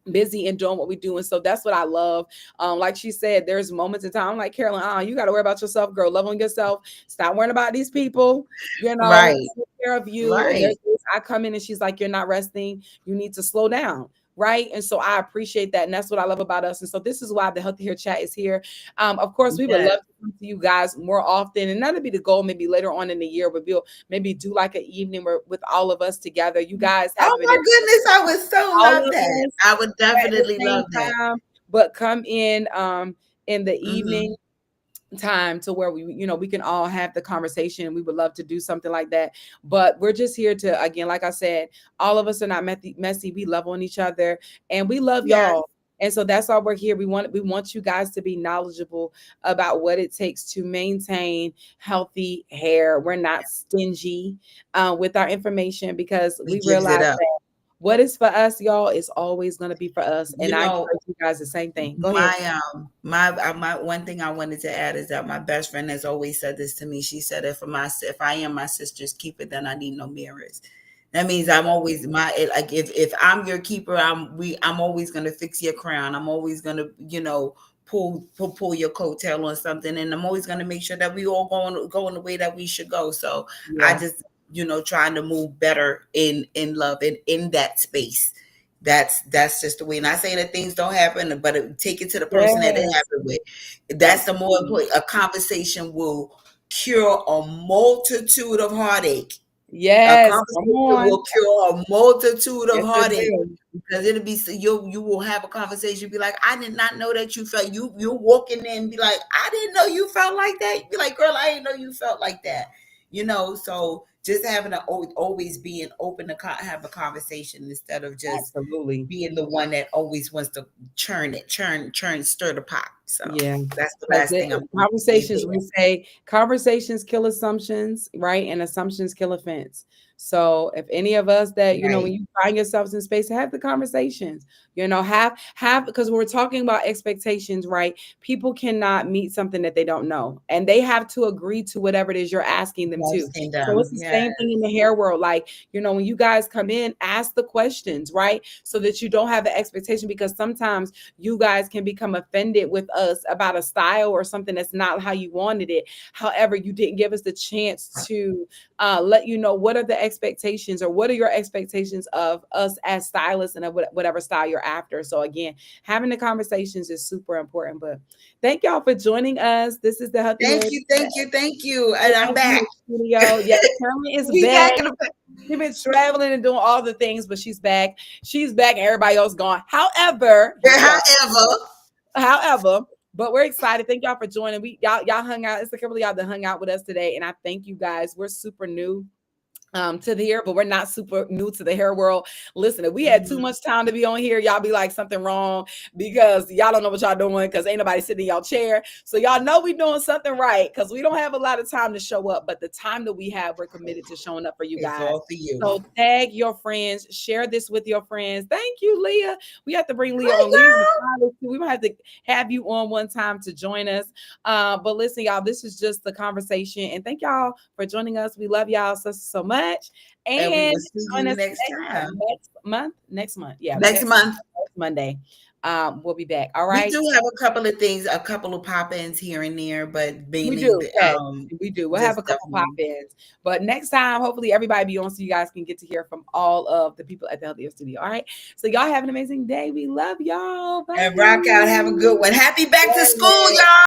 Speaker 1: and doing what we do. And so that's what I love. Like she said, there's moments in time, I'm like, Carolyn, you got to worry about yourself, girl. Love on yourself. Stop worrying about these people,
Speaker 2: Right.
Speaker 1: take care of you. And there's
Speaker 2: Right.
Speaker 1: days I come in and she's like, you're not resting. You need to slow down. Right. And so I appreciate that. And that's what I love about us. And so this is why the Healthy Hair Chat is here. Of course, we would
Speaker 2: Yes.
Speaker 1: love to come to you guys more often. And that'll be the goal, maybe later on in the year, but we'll maybe do like an evening with all of us together. You guys
Speaker 2: Oh
Speaker 1: haven't been
Speaker 2: my
Speaker 1: able to
Speaker 2: goodness, I would so
Speaker 1: all
Speaker 2: love
Speaker 1: of
Speaker 2: that.
Speaker 1: us
Speaker 2: I would
Speaker 1: at the
Speaker 2: definitely
Speaker 1: same
Speaker 2: love that.
Speaker 1: time, but come in the evening
Speaker 2: Hmm.
Speaker 1: time to where we can all have the conversation. We would love to do something like that, but we're just here to, again, like I said, all of us are not messy. We love on each other and we love
Speaker 2: Yes.
Speaker 1: y'all. And so that's why we're here. We want you guys to be knowledgeable about what it takes to maintain healthy hair. We're not stingy with our information, because
Speaker 2: We
Speaker 1: we
Speaker 2: gives it
Speaker 1: realize
Speaker 2: up.
Speaker 1: what is for us, y'all, is always going to be for us. And
Speaker 2: You
Speaker 1: I
Speaker 2: know,
Speaker 1: encourage you guys the same thing. Go ahead.
Speaker 2: my one thing I wanted to add is that my best friend has always said this to me. She said, if I am my sister's keeper, then I need no mirrors. That means I'm always like, if I'm your keeper, I'm always gonna fix your crown. I'm always gonna, pull your coattail on something, and I'm always gonna make sure that we all going the way that we should go. So I
Speaker 1: Yeah.
Speaker 2: just, trying to move better in love and in that space. That's just the way. Not saying that things don't happen, but take it to the person that it
Speaker 1: Yes.
Speaker 2: happened with. That's the more
Speaker 1: Absolutely.
Speaker 2: important. A conversation will cure a multitude of heartache. A
Speaker 1: Yes. Come
Speaker 2: conversation
Speaker 1: on.
Speaker 2: will cure a multitude of
Speaker 1: Yes, it
Speaker 2: heartache,
Speaker 1: will.
Speaker 2: because it'll be, you will have a conversation, be like, I did not know that you felt, you walk in there and be like, I didn't know you felt like that. Be like, girl, I didn't know you felt like that. So just having to always being open to have a conversation, instead of just
Speaker 1: Absolutely.
Speaker 2: being the one that always wants to churn, stir the pot. So
Speaker 1: Yeah.
Speaker 2: that's the
Speaker 1: That's
Speaker 2: last
Speaker 1: it.
Speaker 2: thing I'm going to say
Speaker 1: Conversations, we say conversations kill assumptions, right? And assumptions kill offense. So if any of us that,
Speaker 2: there.
Speaker 1: when
Speaker 2: Right.
Speaker 1: you find yourselves in space, have the conversations, because we're talking about expectations, right? People cannot meet something that they don't know, and they have to agree to whatever it is you're asking them
Speaker 2: Love
Speaker 1: to. So
Speaker 2: kingdom.
Speaker 1: it's the
Speaker 2: Yeah.
Speaker 1: same thing in the hair world. Like, when you guys come in, ask the questions, right? So that you don't have the expectation, because sometimes you guys can become offended with us about a style or something that's not how you wanted it. However, you didn't give us the chance to let you know what are the expectations, or what are your expectations of us as stylists, and of whatever style you're after. So again, having the conversations is super important. But thank y'all for joining us. This is the Healthy
Speaker 2: Thank
Speaker 1: Hair
Speaker 2: you, thank you, thank you. And I'm
Speaker 1: Healthy
Speaker 2: back.
Speaker 1: Hair Studio. Yeah, Carolyn is
Speaker 2: We
Speaker 1: back.
Speaker 2: back in the
Speaker 1: She's been traveling and doing all the things, but she's back. She's back, and everybody else gone. However, here we are.
Speaker 2: however.
Speaker 1: However, but we're excited. Thank y'all for joining. Y'all hung out. It's a couple of y'all that hung out with us today, and I thank you guys. We're super new to the hair, but we're not super new to the hair world. Listen, if we had too
Speaker 2: Mhm.
Speaker 1: much time to be on here, y'all be like, something wrong, because y'all don't know what y'all doing, because ain't nobody sitting in y'all chair. So y'all know we doing something right, because we don't have a lot of time to show up, but the time that we have, we're committed to showing up for you
Speaker 2: It's
Speaker 1: guys.
Speaker 2: all for you.
Speaker 1: So tag your friends, share this with your friends. Thank you, Leah. We have to bring Leah
Speaker 2: Hey,
Speaker 1: on.
Speaker 2: girl.
Speaker 1: We might have to have you on one time to join us. But listen, y'all, this is just the conversation, and thank y'all for joining us. We love y'all so much.
Speaker 2: And we
Speaker 1: And
Speaker 2: will see
Speaker 1: join
Speaker 2: you
Speaker 1: us
Speaker 2: next time.
Speaker 1: next month. Yeah,
Speaker 2: Next month.
Speaker 1: next Monday. We'll be back. All
Speaker 2: We
Speaker 1: right.
Speaker 2: do have a couple of things, a couple of pop-ins here and there, but
Speaker 1: We
Speaker 2: mainly
Speaker 1: do. Yes, we do. We'll have
Speaker 2: just
Speaker 1: a couple
Speaker 2: definitely.
Speaker 1: pop-ins. But next time, hopefully everybody be on, so you guys can get to hear from all of the people at the Healthier Studio. All right. So y'all have an amazing day. We love y'all.
Speaker 2: And rock out. Have a
Speaker 1: Bye.
Speaker 2: good one. Happy back to school,
Speaker 1: Yes.
Speaker 2: y'all.